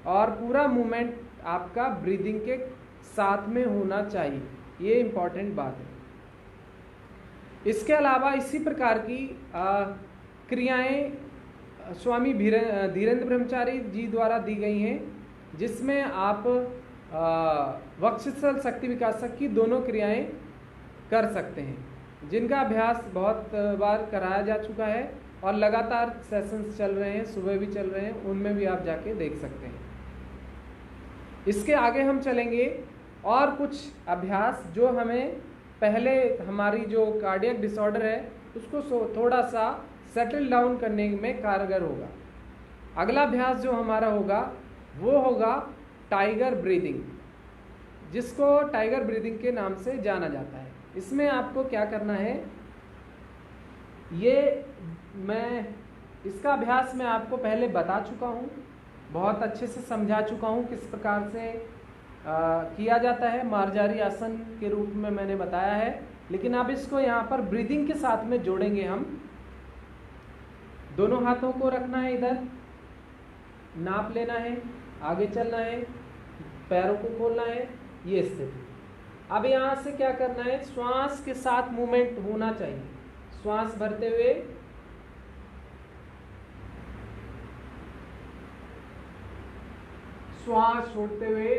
और पूरा मूवमेंट आपका ब्रीदिंग के साथ में होना चाहिए। ये इम्पॉर्टेंट बात है। इसके अलावा इसी प्रकार की क्रियाएं स्वामी धीरेन्द्र ब्रह्मचारी जी द्वारा दी गई हैं जिसमें आप वक्षस्थल शक्ति विकासक की दोनों क्रियाएं कर सकते हैं, जिनका अभ्यास बहुत बार कराया जा चुका है और लगातार सेशंस चल रहे हैं, सुबह भी चल रहे हैं, उनमें भी आप जाके देख सकते हैं। इसके आगे हम चलेंगे और कुछ अभ्यास जो हमें पहले हमारी जो कार्डियक डिसऑर्डर है उसको थोड़ा सा सेटल डाउन करने में कारगर होगा। अगला अभ्यास जो हमारा होगा वो होगा टाइगर ब्रीदिंग, जिसको टाइगर ब्रीदिंग के नाम से जाना जाता है। इसमें आपको क्या करना है, ये मैं इसका अभ्यास मैं आपको पहले बता चुका हूँ, बहुत अच्छे से समझा चुका हूँ किस प्रकार से किया जाता है, मार्जारी आसन के रूप में मैंने बताया है। लेकिन अब इसको यहाँ पर ब्रीदिंग के साथ में जोड़ेंगे हम। दोनों हाथों को रखना है, इधर नाप लेना है, आगे चलना है, पैरों को खोलना है, ये स्थिति। अब यहाँ से क्या करना है, श्वास के साथ मूवमेंट होना चाहिए। श्वास भरते हुए श्वास छोड़ते हुए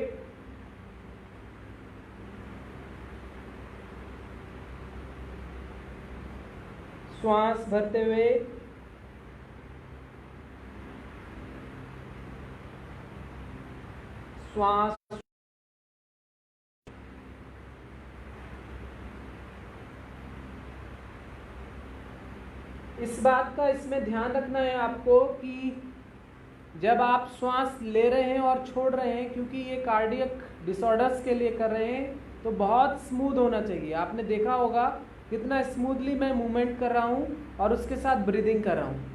श्वास भरते हुए श्वास। इस बात का इसमें ध्यान रखना है आपको कि जब आप श्वास ले रहे हैं और छोड़ रहे हैं, क्योंकि ये कार्डियक डिसऑर्डर्स के लिए कर रहे हैं, तो बहुत स्मूथ होना चाहिए। आपने देखा होगा कितना स्मूथली मैं मूवमेंट कर रहा हूँ और उसके साथ ब्रीदिंग कर रहा हूँ।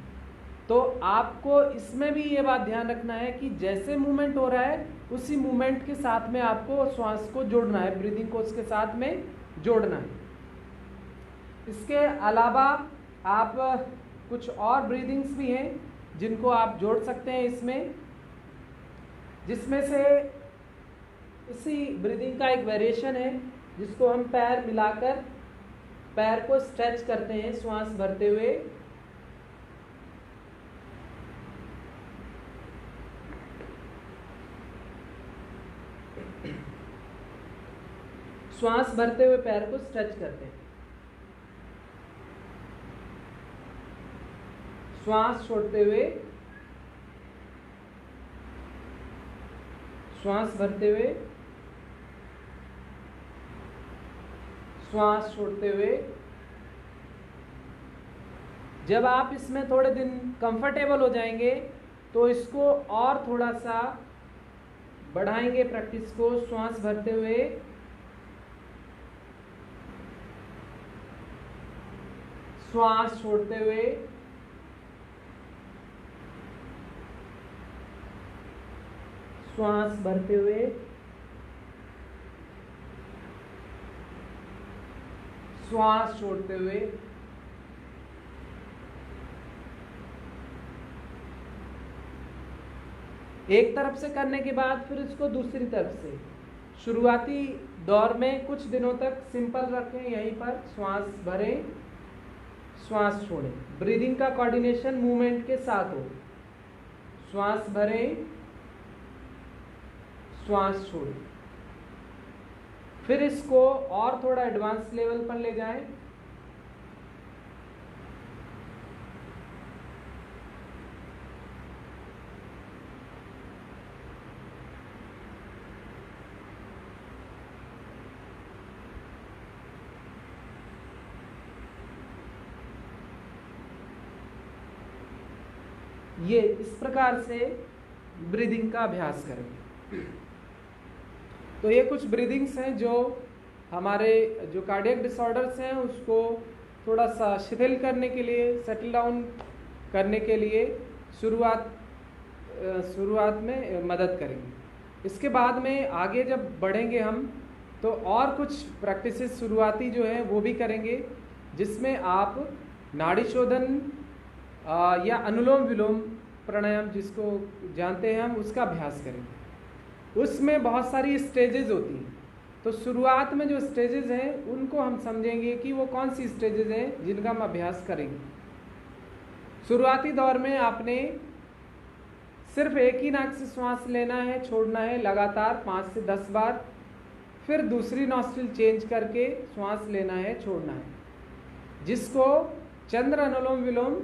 तो आपको इसमें भी ये बात ध्यान रखना है कि जैसे मूवमेंट हो रहा है उसी मूवमेंट के साथ में आपको श्वास को जोड़ना है, ब्रीदिंग को उसके साथ में जोड़ना है। इसके अलावा आप कुछ और ब्रीदिंग्स भी हैं जिनको आप जोड़ सकते हैं इसमें, जिसमें से इसी ब्रीदिंग का एक वेरिएशन है जिसको हम पैर मिलाकर पैर को स्ट्रेच करते हैं श्वास भरते हुए। श्वास भरते हुए पैर को स्ट्रेच करते हैं, श्वास छोड़ते हुए श्वास भरते हुए श्वास छोड़ते हुए। जब आप इसमें थोड़े दिन कंफर्टेबल हो जाएंगे तो इसको और थोड़ा सा बढ़ाएंगे प्रैक्टिस को। श्वास भरते हुए श्वास छोड़ते हुए श्वास भरते हुए श्वास छोड़ते हुए। एक तरफ से करने के बाद फिर इसको दूसरी तरफ से। शुरुआती दौर में कुछ दिनों तक सिंपल रखें, यहीं पर श्वास भरें, श्वास छोड़ें, ब्रीदिंग का कोऑर्डिनेशन मूवमेंट के साथ हो। श्वास भरें, श्वास छोड़ें। फिर इसको और थोड़ा एडवांस लेवल पर ले जाएं। ये इस प्रकार से ब्रीदिंग का अभ्यास करेंगे। तो ये कुछ ब्रीदिंग्स हैं जो हमारे जो कार्डियक डिसऑर्डर्स हैं उसको थोड़ा सा शिथिल करने के लिए, सेटल डाउन करने के लिए शुरुआत में मदद करेंगे। इसके बाद में आगे जब बढ़ेंगे हम तो और कुछ प्रैक्टिसेस शुरुआती जो है वो भी करेंगे, जिसमें आप नाड़ी शोधन या अनुलोम विलोम प्राणायाम जिसको जानते हैं हम, उसका अभ्यास करेंगे। उसमें बहुत सारी स्टेजेस होती हैं, तो शुरुआत में जो स्टेजेस हैं उनको हम समझेंगे कि वो कौन सी स्टेजेस हैं जिनका हम अभ्यास करेंगे। शुरुआती दौर में आपने सिर्फ एक ही नाक से श्वास लेना है, छोड़ना है लगातार 5 से 10 बार। फिर दूसरी नॉस्ट्रिल चेंज करके श्वास लेना है, छोड़ना है, जिसको चंद्र अनुलोम विलोम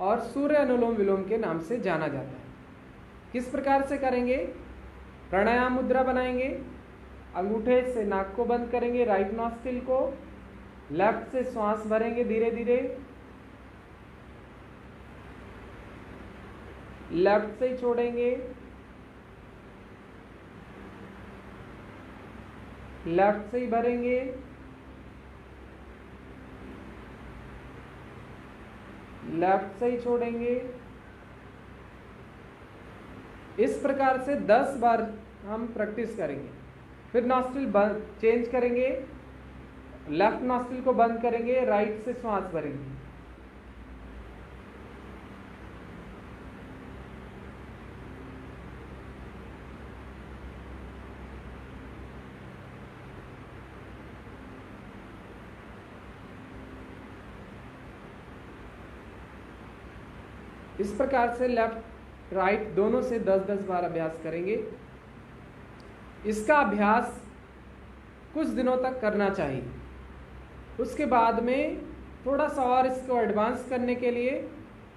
और सूर्य अनुलोम विलोम के नाम से जाना जाता है। किस प्रकार से करेंगे? प्राणायाम मुद्रा बनाएंगे, अंगूठे से नाक को बंद करेंगे, राइट नॉस्ट्रिल को, लेफ्ट से श्वास भरेंगे धीरे धीरे, लेफ्ट से ही छोड़ेंगे, लेफ्ट से ही भरेंगे, लेफ्ट से ही छोड़ेंगे। इस प्रकार से 10 बार हम प्रैक्टिस करेंगे। फिर नॉस्ट्रिल चेंज करेंगे, लेफ्ट नॉस्ट्रिल को बंद करेंगे, राइट से श्वास भरेंगे। इस प्रकार से लेफ्ट राइट दोनों से 10-10 बार अभ्यास करेंगे। इसका अभ्यास कुछ दिनों तक करना चाहिए। उसके बाद में थोड़ा सा और इसको एडवांस करने के लिए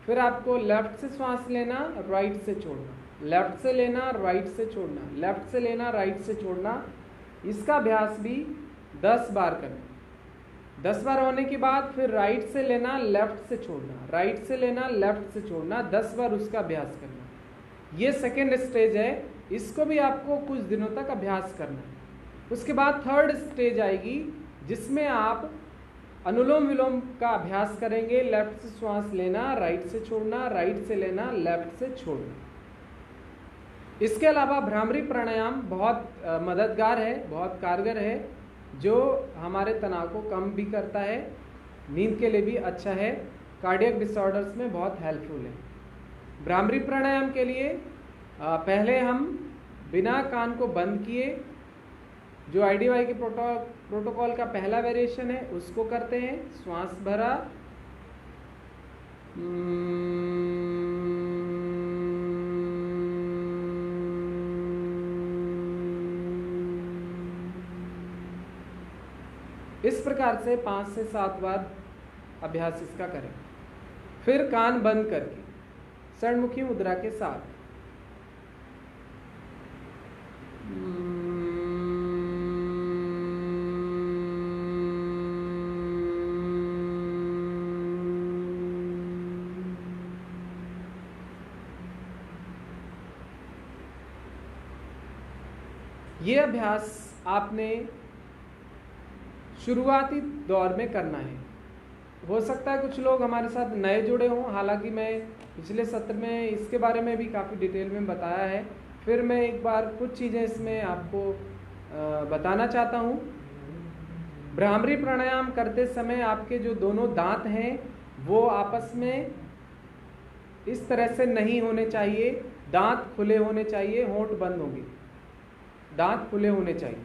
फिर आपको लेफ्ट से श्वास लेना, राइट से छोड़ना, लेफ्ट से लेना, राइट से छोड़ना, लेफ्ट से लेना, राइट से छोड़ना। इसका अभ्यास भी 10 बार करना। 10 बार होने के बाद फिर राइट से लेना, लेफ्ट से छोड़ना, राइट से लेना, लेफ्ट से छोड़ना, 10 बार उसका अभ्यास करना। ये सेकेंड स्टेज है, इसको भी आपको कुछ दिनों तक अभ्यास करना है। उसके बाद थर्ड स्टेज आएगी जिसमें आप अनुलोम विलोम का अभ्यास करेंगे। लेफ्ट से श्वास लेना, राइट से छोड़ना, राइट से लेना, लेफ्ट से छोड़ना। इसके अलावा भ्रामरी प्राणायाम बहुत मददगार है, बहुत कारगर है, जो हमारे तनाव को कम भी करता है, नींद के लिए भी अच्छा है, कार्डियक डिसऑर्डर्स में बहुत हेल्पफुल है। भ्रामरी प्राणायाम के लिए पहले हम बिना कान को बंद किए जो IDY के प्रोटोकॉल का पहला वेरिएशन है उसको करते हैं। श्वास भरा, इस प्रकार से 5 से 7 बार अभ्यास इसका करें। फिर कान बंद करके षणमुखी मुद्रा के साथ ये अभ्यास आपने शुरुआती दौर में करना है। हो सकता है कुछ लोग हमारे साथ नए जुड़े हों, हालांकि मैं पिछले सत्र में इसके बारे में भी काफ़ी डिटेल में बताया है। फिर मैं एक बार कुछ चीज़ें इसमें आपको बताना चाहता हूँ। भ्रामरी प्राणायाम करते समय आपके जो दोनों दांत हैं वो आपस में इस तरह से नहीं होने चाहिए, दांत खुले होने चाहिए, होंठ बंद होंगे, दांत खुले होने चाहिए।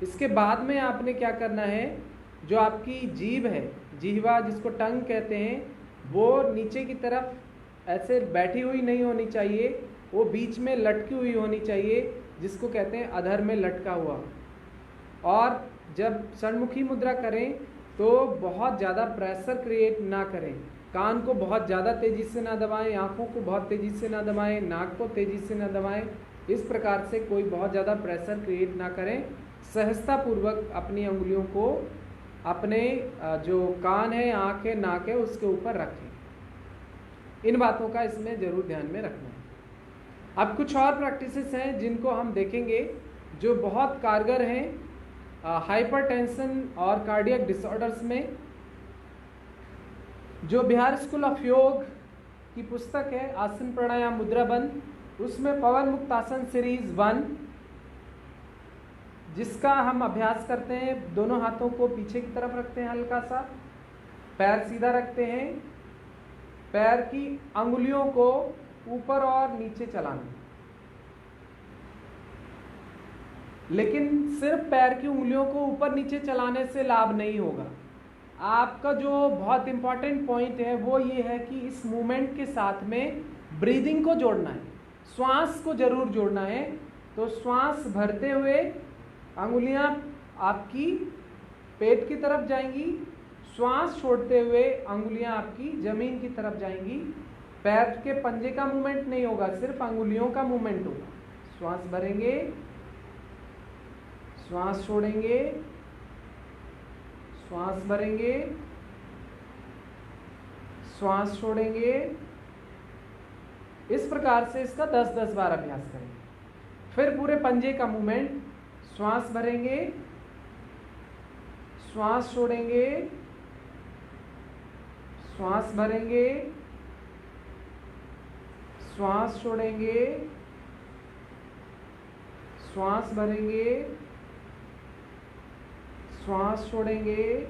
इसके बाद में आपने क्या करना है, जो आपकी जीभ है, जिह्वा जिसको टंग कहते हैं, वो नीचे की तरफ ऐसे बैठी हुई नहीं होनी चाहिए, वो बीच में लटकी हुई होनी चाहिए, जिसको कहते हैं अधर में लटका हुआ। और जब षणमुखी मुद्रा करें तो बहुत ज़्यादा प्रेशर क्रिएट ना करें, कान को बहुत ज़्यादा तेज़ी से ना दबाएं, आँखों को बहुत तेज़ी से ना दबाएं, नाक को तेज़ी से ना दबाएं। इस प्रकार से कोई बहुत ज़्यादा प्रेशर क्रिएट ना करें। सहजतापूर्वक अपनी अंगुलियों को अपने जो कान है, आँख है, नाक है, उसके ऊपर रखें। इन बातों का इसमें ज़रूर ध्यान में रखना है। अब कुछ और प्रैक्टिसेस हैं जिनको हम देखेंगे जो बहुत कारगर हैं हाइपरटेंशन और कार्डियक डिसऑर्डर्स में। जो बिहार स्कूल ऑफ योग की पुस्तक है आसन प्राणायाम मुद्रा बंद, उसमें पवन मुक्तासन सीरीज 1, जिसका हम अभ्यास करते हैं, दोनों हाथों को पीछे की तरफ रखते हैं, हल्का सा पैर सीधा रखते हैं, पैर की अंगुलियों को ऊपर और नीचे चलाना। लेकिन सिर्फ पैर की उंगलियों को ऊपर नीचे चलाने से लाभ नहीं होगा। आपका जो बहुत इंपॉर्टेंट पॉइंट है वो ये है कि इस मूवमेंट के साथ में ब्रीदिंग को जोड़ना है। श्वास को जरूर जोड़ना है। तो श्वास भरते हुए अंगुलियां आपकी पेट की तरफ जाएंगी, श्वास छोड़ते हुए अंगुलियां आपकी जमीन की तरफ जाएंगी। पैर के पंजे का मूवमेंट नहीं होगा, सिर्फ अंगुलियों का मूवमेंट होगा। श्वास भरेंगे, श्वास छोड़ेंगे, श्वास भरेंगे, श्वास छोड़ेंगे। इस प्रकार से इसका 10-10 बार अभ्यास करेंगे। फिर पूरे पंजे का मूवमेंट, श्वास भरेंगे, श्वास छोड़ेंगे, श्वास भरेंगे, श्वास छोड़ेंगे, श्वास भरेंगे, श्वास छोड़ेंगे।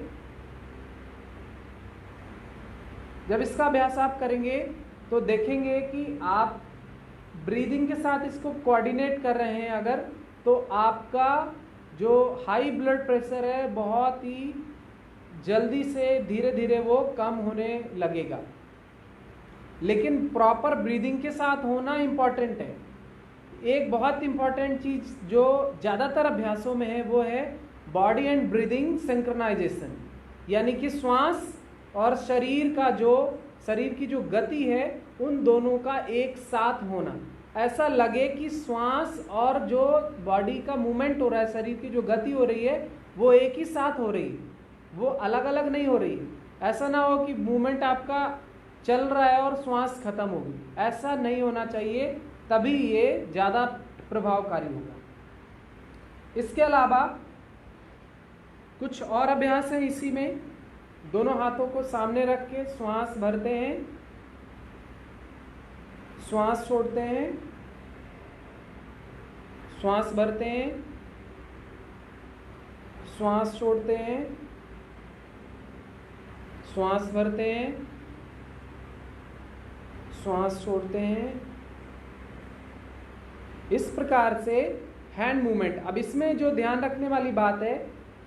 जब इसका अभ्यास आप करेंगे तो देखेंगे कि आप ब्रीदिंग के साथ इसको कोऑर्डिनेट कर रहे हैं अगर, तो आपका जो हाई ब्लड प्रेशर है बहुत ही जल्दी से धीरे धीरे वो कम होने लगेगा। लेकिन प्रॉपर ब्रीदिंग के साथ होना इम्पॉर्टेंट है। एक बहुत इम्पॉर्टेंट चीज़ जो ज़्यादातर अभ्यासों में है वो है बॉडी एंड ब्रीदिंग सिंक्रोनाइजेशन, यानी कि श्वास और शरीर की जो गति है उन दोनों का एक साथ होना। ऐसा लगे कि श्वास और जो बॉडी का मूवमेंट हो रहा है, शरीर की जो गति हो रही है वो एक ही साथ हो रही है, वो अलग अलग नहीं हो रही है। ऐसा ना हो कि मूवमेंट आपका चल रहा है और श्वास खत्म होगी, ऐसा नहीं होना चाहिए, तभी ये ज़्यादा प्रभावकारी होगा। इसके अलावा कुछ और अभ्यास है इसी में। दोनों हाथों को सामने रख के श्वास भरते हैं, श्वास छोड़ते हैं, श्वास भरते हैं, श्वास छोड़ते हैं, श्वास भरते हैं, श्वास छोड़ते हैं। इस प्रकार से हैंड मूवमेंट। अब इसमें जो ध्यान रखने वाली बात है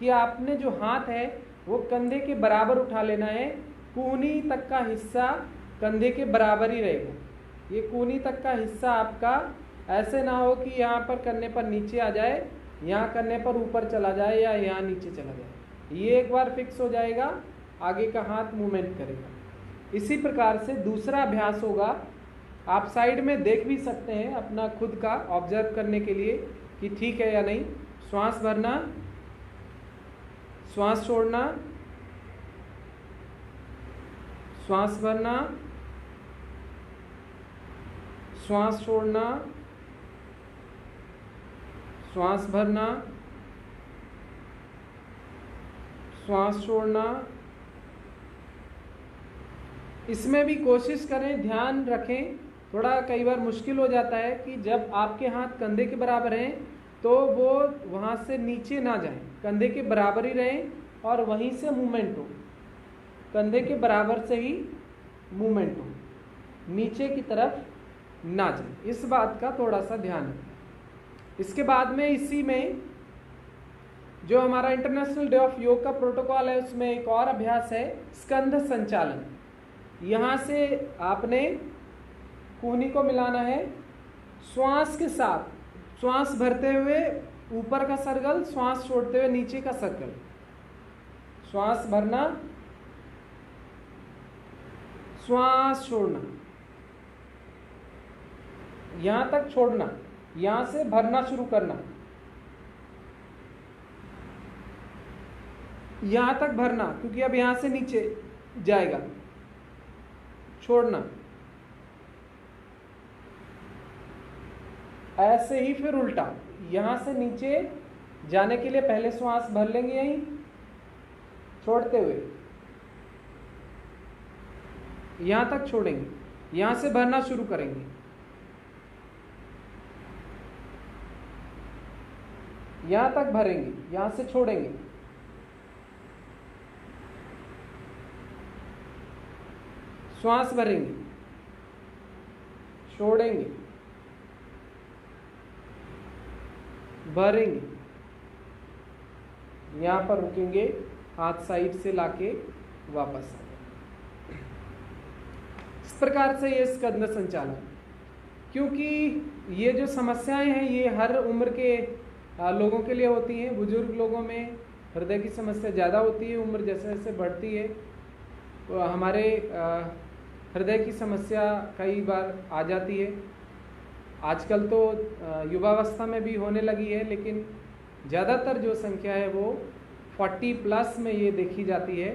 कि आपने जो हाथ है वो कंधे के बराबर उठा लेना है। कूहनी तक का हिस्सा कंधे के बराबर ही रहेगा। ये कूहनी तक का हिस्सा आपका ऐसे ना हो कि यहाँ पर करने पर नीचे आ जाए, यहाँ करने पर ऊपर चला जाए या यहाँ नीचे चला जाए। ये एक बार फिक्स हो जाएगा, आगे का हाथ मूवमेंट करेगा। इसी प्रकार से दूसरा अभ्यास होगा। आप साइड में देख भी सकते हैं अपना खुद का ऑब्जर्व करने के लिए कि ठीक है या नहीं। श्वास भरना, श्वास छोड़ना, श्वास भरना, श्वास छोड़ना, श्वास भरना, श्वास छोड़ना। इसमें भी कोशिश करें, ध्यान रखें, थोड़ा कई बार मुश्किल हो जाता है कि जब आपके हाथ कंधे के बराबर हैं तो वो वहाँ से नीचे ना जाएं, कंधे के बराबर ही रहें और वहीं से मूवमेंट हो, कंधे के बराबर से ही मूवमेंट हो, नीचे की तरफ ना जाए। इस बात का थोड़ा सा ध्यान रखें। इसके बाद में इसी में जो हमारा इंटरनेशनल डे ऑफ योग का प्रोटोकॉल है उसमें एक और अभ्यास है स्कंध संचालन। यहाँ से आपने कूहनी को मिलाना है श्वास के साथ। श्वास भरते हुए ऊपर का सर्कल, श्वास छोड़ते हुए नीचे का सर्कल। श्वास भरना, श्वास छोड़ना, यहां तक छोड़ना, यहां से भरना शुरू करना, यहां तक भरना क्योंकि अब यहां से नीचे जाएगा, छोड़ना, ऐसे ही फिर उल्टा, यहां से नीचे जाने के लिए पहले श्वास भर लेंगे यहीं छोड़ते हुए, यहां तक छोड़ेंगे, यहां से भरना शुरू करेंगे, यहां तक भरेंगे, यहां से छोड़ेंगे, श्वास भरेंगे, छोड़ेंगे, भरेंगे, यहां पर रुकेंगे, हाथ साइड से लाके वापस आ। इस प्रकार से ये स्कंध संचालन। क्योंकि ये जो समस्याएं हैं ये हर उम्र के लोगों के लिए होती हैं। बुजुर्ग लोगों में हृदय की समस्या ज़्यादा होती है, उम्र जैसे जैसे बढ़ती है तो हमारे हृदय की समस्या कई बार आ जाती है। आजकल तो युवावस्था में भी होने लगी है, लेकिन ज़्यादातर जो संख्या है वो 40+ में ये देखी जाती है।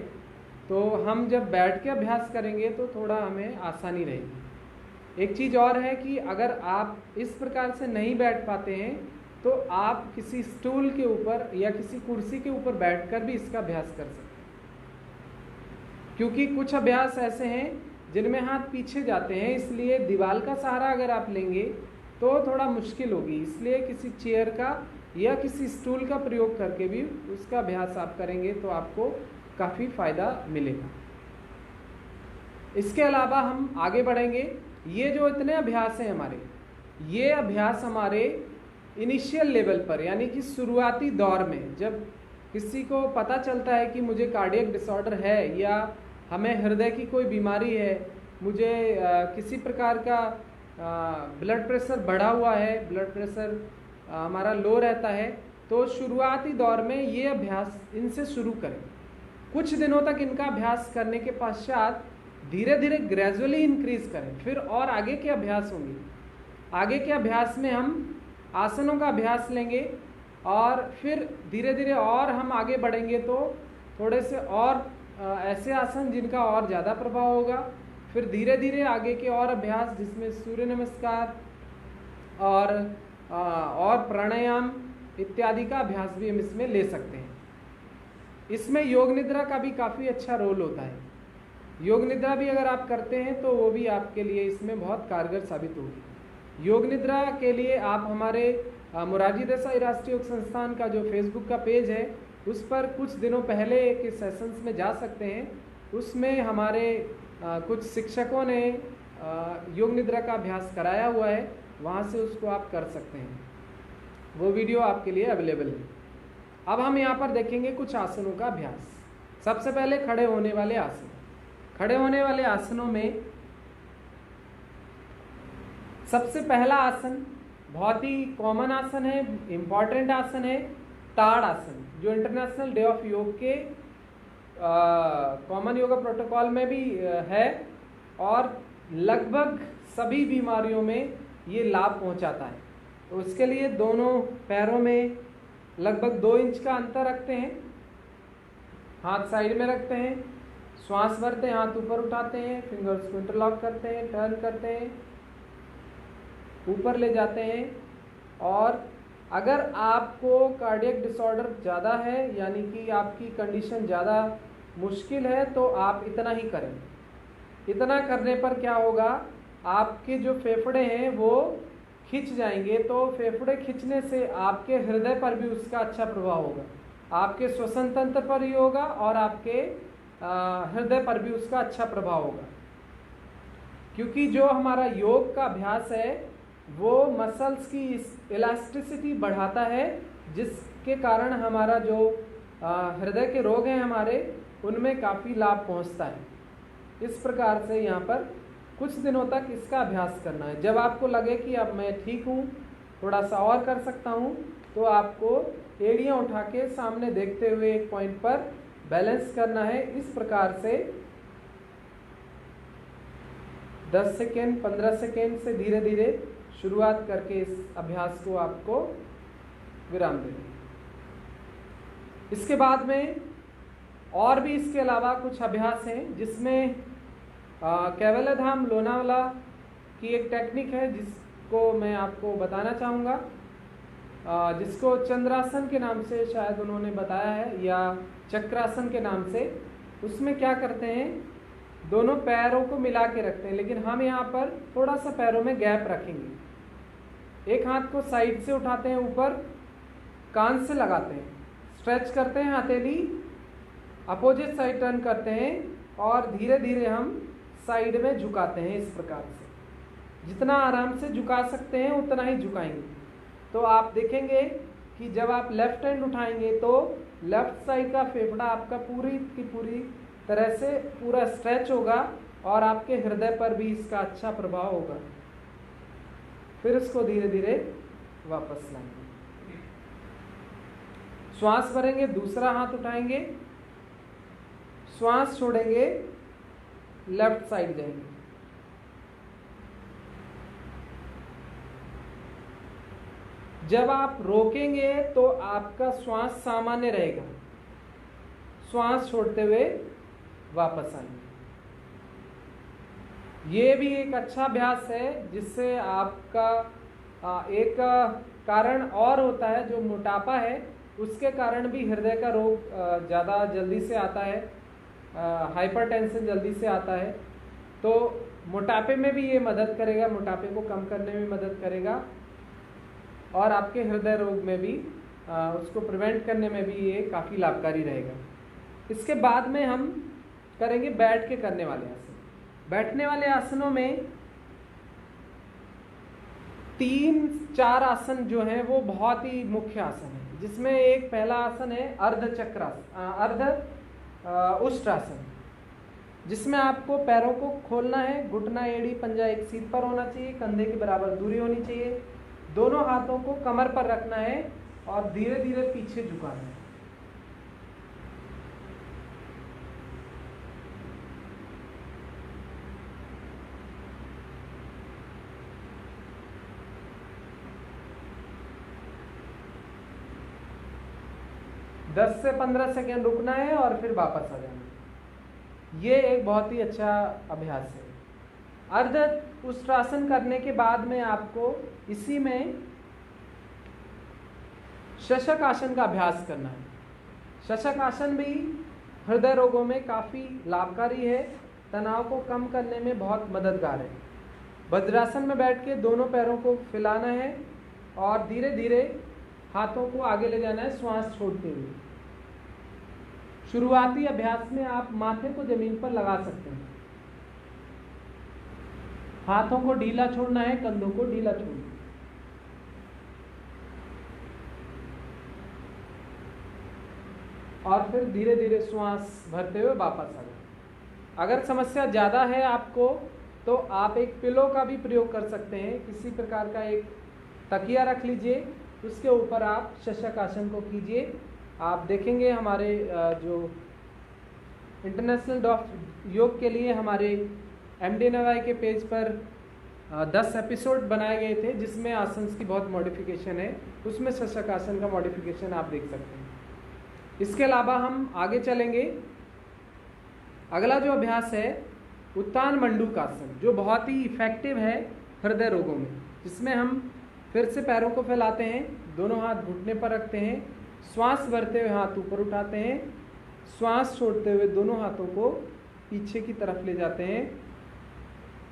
तो हम जब बैठ के अभ्यास करेंगे तो थोड़ा हमें आसानी रहेगी। एक चीज़ और है कि अगर आप इस प्रकार से नहीं बैठ पाते हैं तो आप किसी स्टूल के ऊपर या किसी कुर्सी के ऊपर बैठकर भी इसका अभ्यास कर सकते हैं, क्योंकि कुछ अभ्यास ऐसे हैं जिनमें हाथ पीछे जाते हैं, इसलिए दीवार का सहारा अगर आप लेंगे तो थोड़ा मुश्किल होगी। इसलिए किसी चेयर का या किसी स्टूल का प्रयोग करके भी उसका अभ्यास आप करेंगे तो आपको काफ़ी फ़ायदा मिलेगा। इसके अलावा हम आगे बढ़ेंगे। ये जो इतने अभ्यास हैं हमारे, ये अभ्यास हमारे इनिशियल लेवल पर, यानी कि शुरुआती दौर में, जब किसी को पता चलता है कि मुझे कार्डियक डिसऑर्डर है या हमें हृदय की कोई बीमारी है, मुझे किसी प्रकार का ब्लड प्रेशर बढ़ा हुआ है, ब्लड प्रेशर हमारा लो रहता है, तो शुरुआती दौर में ये अभ्यास इनसे शुरू करें। कुछ दिनों तक इनका अभ्यास करने के पश्चात धीरे धीरे ग्रेजुअली इंक्रीज करें, फिर और आगे के अभ्यास होंगे। आगे के अभ्यास में हम आसनों का अभ्यास लेंगे और फिर धीरे धीरे और हम आगे बढ़ेंगे तो थोड़े से और ऐसे आसन जिनका और ज़्यादा प्रभाव होगा। फिर धीरे धीरे आगे के और अभ्यास जिसमें सूर्य नमस्कार और प्राणायाम इत्यादि का अभ्यास भी हम इसमें ले सकते हैं। इसमें योग निद्रा का भी काफ़ी अच्छा रोल होता है। योग निद्रा भी अगर आप करते हैं तो वो भी आपके लिए इसमें बहुत कारगर साबित होगी। योग निद्रा के लिए आप हमारे मोरारजी देसाई राष्ट्रीय योग संस्थान का जो फेसबुक का पेज है उस पर कुछ दिनों पहले के सेशंस में जा सकते हैं। उसमें हमारे कुछ शिक्षकों ने योग निद्रा का अभ्यास कराया हुआ है, वहाँ से उसको आप कर सकते हैं। वो वीडियो आपके लिए अवेलेबल है। अब हम यहाँ पर देखेंगे कुछ आसनों का अभ्यास। सबसे पहले खड़े होने वाले आसन। खड़े होने वाले आसनों में सबसे पहला आसन बहुत ही कॉमन आसन है, इम्पॉर्टेंट आसन है, ताड़ आसन, जो इंटरनेशनल डे ऑफ योग के कॉमन योगा प्रोटोकॉल में भी है और लगभग सभी बीमारियों में ये लाभ पहुंचाता है। तो उसके लिए दोनों पैरों में लगभग 2 इंच का अंतर रखते हैं, हाथ साइड में रखते हैं, श्वास भरते हैं, हाथ ऊपर उठाते हैं, फिंगर्स को इंटरलॉक करते हैं, टर्न करते हैं, ऊपर ले जाते हैं। और अगर आपको कार्डियक डिसऑर्डर ज़्यादा है, यानी कि आपकी कंडीशन ज़्यादा मुश्किल है, तो आप इतना ही करें। इतना करने पर क्या होगा, आपके जो फेफड़े हैं वो खिंच जाएंगे, तो फेफड़े खिंचने से आपके हृदय पर भी उसका अच्छा प्रभाव होगा, आपके श्वसन तंत्र पर ही होगा और आपके हृदय पर भी उसका अच्छा प्रभाव होगा। क्योंकि जो हमारा योग का अभ्यास है वो मसल्स की इलास्टिसिटी बढ़ाता है, जिसके कारण हमारा जो हृदय के रोग हैं हमारे, उनमें काफ़ी लाभ पहुंचता है। इस प्रकार से यहाँ पर कुछ दिनों तक इसका अभ्यास करना है। जब आपको लगे कि अब मैं ठीक हूँ, थोड़ा सा और कर सकता हूँ, तो आपको एड़ियाँ उठा के सामने देखते हुए एक पॉइंट पर बैलेंस करना है। इस प्रकार से 10 सेकेंड 15 सेकेंड से धीरे धीरे शुरुआत करके इस अभ्यास को आपको विराम देना। इसके बाद में और भी इसके अलावा कुछ अभ्यास हैं, जिसमें कैवल्य धाम लोनावाला की एक टेक्निक है जिसको मैं आपको बताना चाहूँगा, जिसको चंद्रासन के नाम से शायद उन्होंने बताया है या चक्रासन के नाम से। उसमें क्या करते हैं, दोनों पैरों को मिला के रखते हैं, लेकिन हम यहाँ पर थोड़ा सा पैरों में गैप रखेंगे। एक हाथ को साइड से उठाते हैं, ऊपर कान से लगाते हैं, स्ट्रेच करते हैं, हथेली अपोजिट साइड टर्न करते हैं और धीरे धीरे हम साइड में झुकाते हैं। इस प्रकार से जितना आराम से झुका सकते हैं उतना ही झुकाएंगे। तो आप देखेंगे कि जब आप लेफ्ट हैंड उठाएंगे तो लेफ्ट साइड का फेफड़ा आपका पूरी की पूरी तरह से पूरा स्ट्रेच होगा और आपके हृदय पर भी इसका अच्छा प्रभाव होगा। फिर उसको धीरे धीरे वापस लाएंगे। श्वास भरेंगे, दूसरा हाथ उठाएंगे, श्वास छोड़ेंगे, लेफ्ट साइड जाएंगे। जब आप रोकेंगे तो आपका श्वास सामान्य रहेगा, श्वास छोड़ते हुए वापस आएंगे। ये भी एक अच्छा अभ्यास है जिससे आपका एक कारण और होता है, जो मोटापा है उसके कारण भी हृदय का रोग ज़्यादा जल्दी से आता है, हाइपरटेंशन जल्दी से आता है। तो मोटापे में भी ये मदद करेगा, मोटापे को कम करने में मदद करेगा और आपके हृदय रोग में भी उसको प्रिवेंट करने में भी ये काफ़ी लाभकारी रहेगा। इसके बाद में हम करेंगे बैठ के करने वाले आसन। बैठने वाले आसनों में 3-4 आसन जो हैं वो बहुत ही मुख्य आसन है, जिसमें एक पहला आसन है उष्ट्रासन, जिसमें आपको पैरों को खोलना है, घुटना एड़ी पंजा एक सीध पर होना चाहिए, कंधे के बराबर दूरी होनी चाहिए, दोनों हाथों को कमर पर रखना है और धीरे धीरे पीछे झुकाना है। दस से 15 सेकेंड रुकना है और फिर वापस आ जाना। ये एक बहुत ही अच्छा अभ्यास है। अर्ध उष्ट्रासन करने के बाद में आपको इसी में शशक आसन का अभ्यास करना है। शशक आसन भी हृदय रोगों में काफ़ी लाभकारी है, तनाव को कम करने में बहुत मददगार है। वज्रासन में बैठ के दोनों पैरों को फैलाना है और धीरे धीरे हाथों को आगे ले जाना है, श्वास छोड़ते हुए। शुरुआती अभ्यास में आप माथे को जमीन पर लगा सकते हैं, हाथों को ढीला छोड़ना है, कंधों को ढीला छोड़ना है। और फिर धीरे धीरे श्वास भरते हुए वापस आ जाए। अगर समस्या ज़्यादा है आपको तो आप एक पिलो का भी प्रयोग कर सकते हैं। किसी प्रकार का एक तकिया रख लीजिए, उसके ऊपर आप शशक आसन को कीजिए। आप देखेंगे हमारे जो इंटरनेशनल योग के लिए हमारे MDNY के पेज पर 10 एपिसोड बनाए गए थे, जिसमें आसन की बहुत मॉडिफिकेशन है, उसमें शशक आसन का मॉडिफिकेशन आप देख सकते हैं। इसके अलावा हम आगे चलेंगे। अगला जो अभ्यास है उत्तान मंडूकासन, जो बहुत ही इफेक्टिव है हृदय रोगों में, जिसमें हम फिर से पैरों को फैलाते हैं, दोनों हाथ घुटने पर रखते हैं, श्वास भरते हुए हाथ ऊपर उठाते हैं, श्वास छोड़ते हुए दोनों हाथों को पीछे की तरफ ले जाते हैं।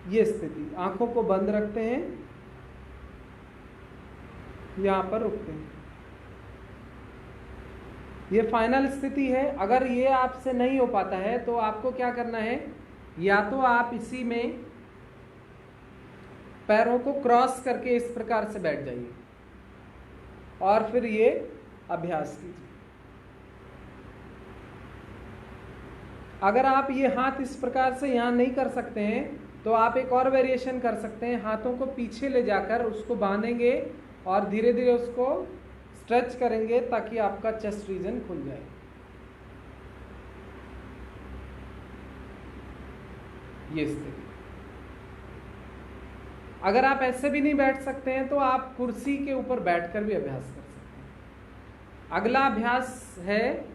ये स्थिति, आंखों को बंद रखते हैं, यहाँ पर रुकते हैं। ये फाइनल स्थिति है। अगर ये आपसे नहीं हो पाता है तो आपको क्या करना है, या तो आप इसी में पैरों को क्रॉस करके इस प्रकार से बैठ जाइए और फिर ये अभ्यास कीजिए। अगर आप ये हाथ इस प्रकार से यहाँ नहीं कर सकते हैं तो आप एक और वेरिएशन कर सकते हैं। हाथों को पीछे ले जाकर उसको बांधेंगे और धीरे धीरे उसको स्ट्रेच करेंगे ताकि आपका चेस्ट रीजन खुल जाए। ये स्थिति। अगर आप ऐसे भी नहीं बैठ सकते हैं तो आप कुर्सी के ऊपर बैठकर भी अभ्यास कर सकते हैं। अगला अभ्यास है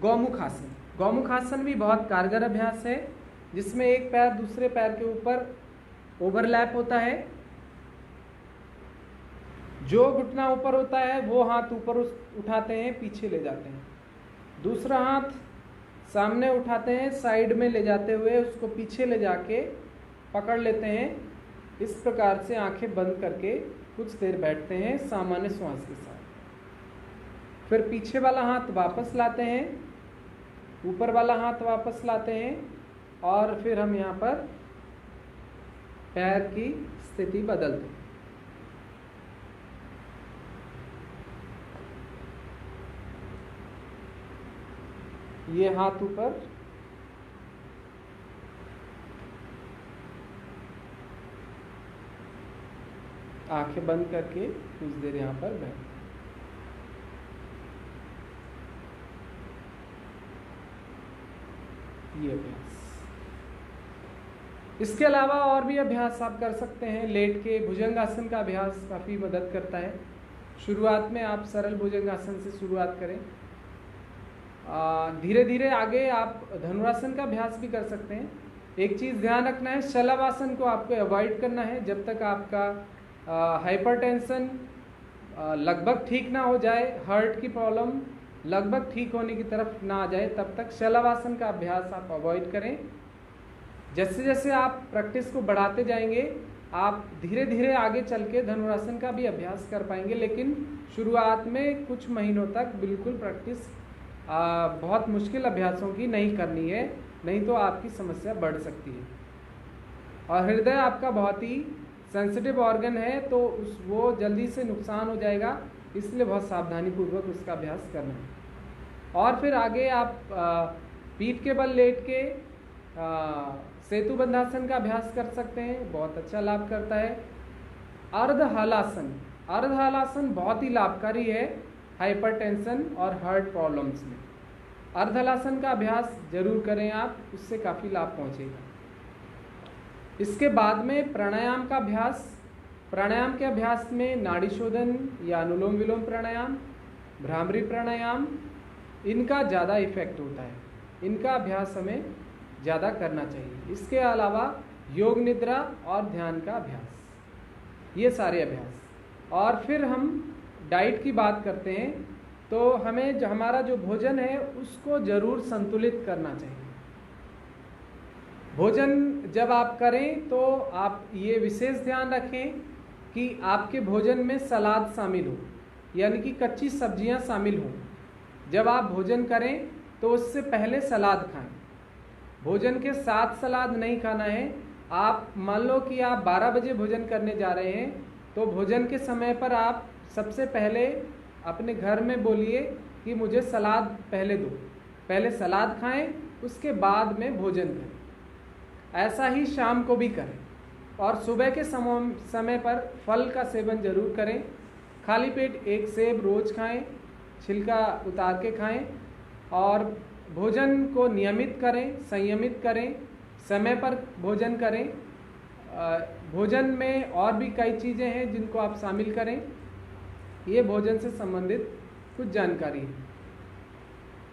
गौमुख आसन। गौमुख आसन भी बहुत कारगर अभ्यास है, जिसमें एक पैर दूसरे पैर के ऊपर ओवरलैप होता है। जो घुटना ऊपर होता है वो हाथ ऊपर उठाते हैं, पीछे ले जाते हैं। दूसरा हाथ सामने उठाते हैं, साइड में ले जाते हुए उसको पीछे ले जाके पकड़ लेते हैं। इस प्रकार से आंखें बंद करके कुछ देर बैठते हैं सामान्य श्वास के साथ। फिर पीछे वाला हाथ वापस लाते हैं, ऊपर वाला हाथ वापस लाते हैं और फिर हम यहाँ पर पैर की स्थिति बदलते हैं। ये हाथ ऊपर, आंखें बंद करके कुछ देर यहाँ पर बैठ। ये अभ्यास, इसके अलावा और भी अभ्यास आप कर सकते हैं। लेट के भुजंगासन का अभ्यास काफ़ी मदद करता है। शुरुआत में आप सरल भुजंगासन से शुरुआत करें, धीरे धीरे आगे आप धनुरासन का अभ्यास भी कर सकते हैं। एक चीज़ ध्यान रखना है, शलभासन को आपको अवॉइड करना है जब तक आपका हाइपरटेंशन लगभग ठीक ना हो जाए, हार्ट की प्रॉब्लम लगभग ठीक होने की तरफ ना आ जाए, तब तक शलभासन का अभ्यास आप अवॉइड करें। जैसे जैसे आप प्रैक्टिस को बढ़ाते जाएंगे, आप धीरे धीरे आगे चल के धनुरासन का भी अभ्यास कर पाएंगे, लेकिन शुरुआत में कुछ महीनों तक बिल्कुल प्रैक्टिस बहुत मुश्किल अभ्यासों की नहीं करनी है, नहीं तो आपकी समस्या बढ़ सकती है। और हृदय आपका बहुत ही सेंसिटिव ऑर्गन है, तो वो जल्दी से नुकसान हो जाएगा, इसलिए बहुत सावधानी पूर्वक उसका अभ्यास करना है। और फिर आगे आप पीठ के बल लेट के सेतु बंधासन का अभ्यास कर सकते हैं, बहुत अच्छा लाभ करता है। अर्ध हलासन, अर्ध हलासन बहुत ही लाभकारी है हाइपरटेंशन और हार्ट प्रॉब्लम्स में। अर्ध हलासन का अभ्यास जरूर करें आप, उससे काफ़ी लाभ पहुंचेगा। इसके बाद में प्राणायाम का अभ्यास। प्राणायाम के अभ्यास में नाड़ी शोधन या अनुलोम विलोम प्राणायाम, भ्रामरी प्राणायाम, इनका ज़्यादा इफेक्ट होता है, इनका अभ्यास हमें ज़्यादा करना चाहिए। इसके अलावा योग निद्रा और ध्यान का अभ्यास, ये सारे अभ्यास। और फिर हम डाइट की बात करते हैं, तो हमें जो हमारा जो भोजन है उसको ज़रूर संतुलित करना चाहिए। भोजन जब आप करें तो आप ये विशेष ध्यान रखें कि आपके भोजन में सलाद शामिल हो, यानी कि कच्ची सब्जियां शामिल हों। जब आप भोजन करें तो उससे पहले सलाद खाएं, भोजन के साथ सलाद नहीं खाना है। आप मान लो कि आप 12 बजे भोजन करने जा रहे हैं, तो भोजन के समय पर आप सबसे पहले अपने घर में बोलिए कि मुझे सलाद पहले दो, पहले सलाद खाएं, उसके बाद में भोजन करें। ऐसा ही शाम को भी करें। और सुबह के समय पर फल का सेवन जरूर करें। खाली पेट एक सेब रोज खाएं, छिलका उतार के खाएं। और भोजन को नियमित करें, संयमित करें, समय पर भोजन करें। भोजन में और भी कई चीज़ें हैं जिनको आप शामिल करें। ये भोजन से संबंधित कुछ जानकारी है।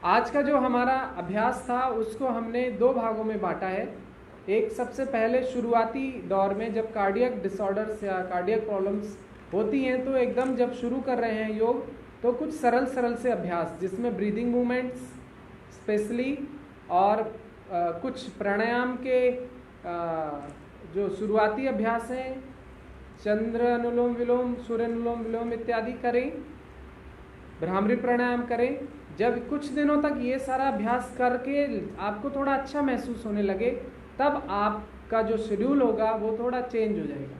आज का जो हमारा अभ्यास था उसको हमने 2 भागों में बांटा है। एक, सबसे पहले शुरुआती दौर में जब कार्डियक डिसऑर्डर्स या कार्डियक प्रॉब्लम्स होती हैं, तो एकदम जब शुरू कर रहे हैं योग, तो कुछ सरल से अभ्यास जिसमें ब्रीदिंग मूवमेंट्स स्पेशली और कुछ प्राणायाम के जो शुरुआती अभ्यास हैं, चंद्र अनुलोम विलोम, सूर्य अनुलोम विलोम इत्यादि करें, भ्रामरी प्राणायाम करें। जब कुछ दिनों तक ये सारा अभ्यास करके आपको थोड़ा अच्छा महसूस होने लगे, तब आपका जो शेड्यूल होगा वो थोड़ा चेंज हो जाएगा।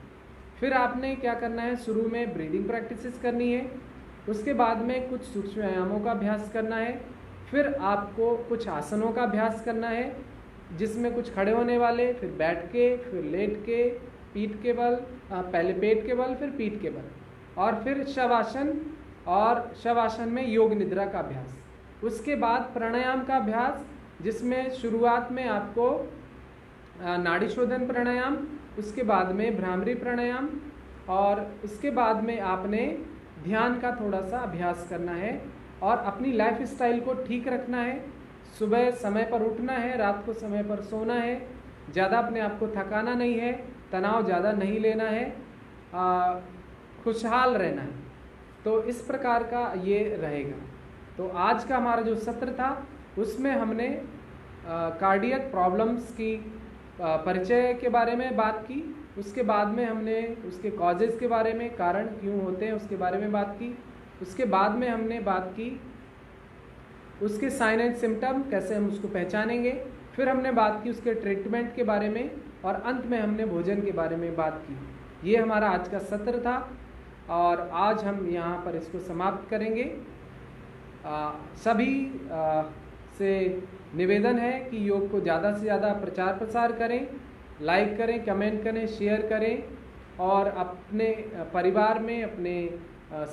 फिर आपने क्या करना है, शुरू में ब्रीदिंग प्रैक्टिसेस करनी है, उसके बाद में कुछ सूक्ष्म व्यायामों का अभ्यास करना है, फिर आपको कुछ आसनों का अभ्यास करना है जिसमें कुछ खड़े होने वाले, फिर बैठ के, फिर लेट के, पीठ के बल, पहले पेट के बल, फिर पीठ के बल, और फिर शवासन, और शवासन में योग निद्रा का अभ्यास। उसके बाद प्राणायाम का अभ्यास जिसमें शुरुआत में आपको नाड़ी शोधन प्राणायाम, उसके बाद में भ्रामरी प्राणायाम, और उसके बाद में आपने ध्यान का थोड़ा सा अभ्यास करना है। और अपनी लाइफ स्टाइल को ठीक रखना है। सुबह समय पर उठना है, रात को समय पर सोना है, ज़्यादा अपने आप को थकाना नहीं है, तनाव ज़्यादा नहीं लेना है, खुशहाल रहना है। तो इस प्रकार का ये रहेगा। तो आज का हमारा जो सत्र था उसमें हमने कार्डियक प्रॉब्लम्स की परिचय के बारे में बात की, उसके बाद में हमने उसके कॉजेज़ के बारे में, कारण क्यों होते हैं उसके बारे में बात की, उसके बाद में हमने बात की उसके साइन एंड सिम्टम, कैसे हम उसको पहचानेंगे, फिर हमने बात की उसके ट्रीटमेंट के बारे में, और अंत में हमने भोजन के बारे में बात की। ये हमारा आज का सत्र था और आज हम यहाँ पर इसको समाप्त करेंगे। सभी से निवेदन है कि योग को ज़्यादा से ज़्यादा प्रचार प्रसार करें, लाइक करें, कमेंट करें, शेयर करें, और अपने परिवार में, अपने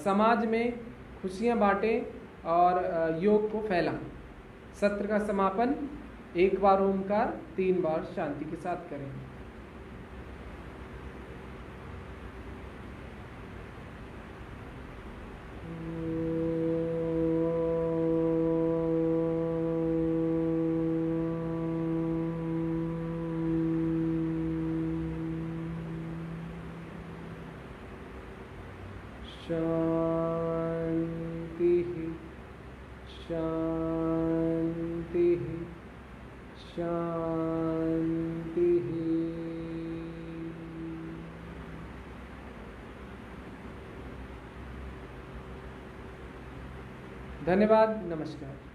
समाज में खुशियाँ बांटें और योग को फैलाएं। सत्र का समापन 1 बार ओमकार, 3 बार शांति के साथ करें। शांति शांति शांति। धन्यवाद। नमस्कार।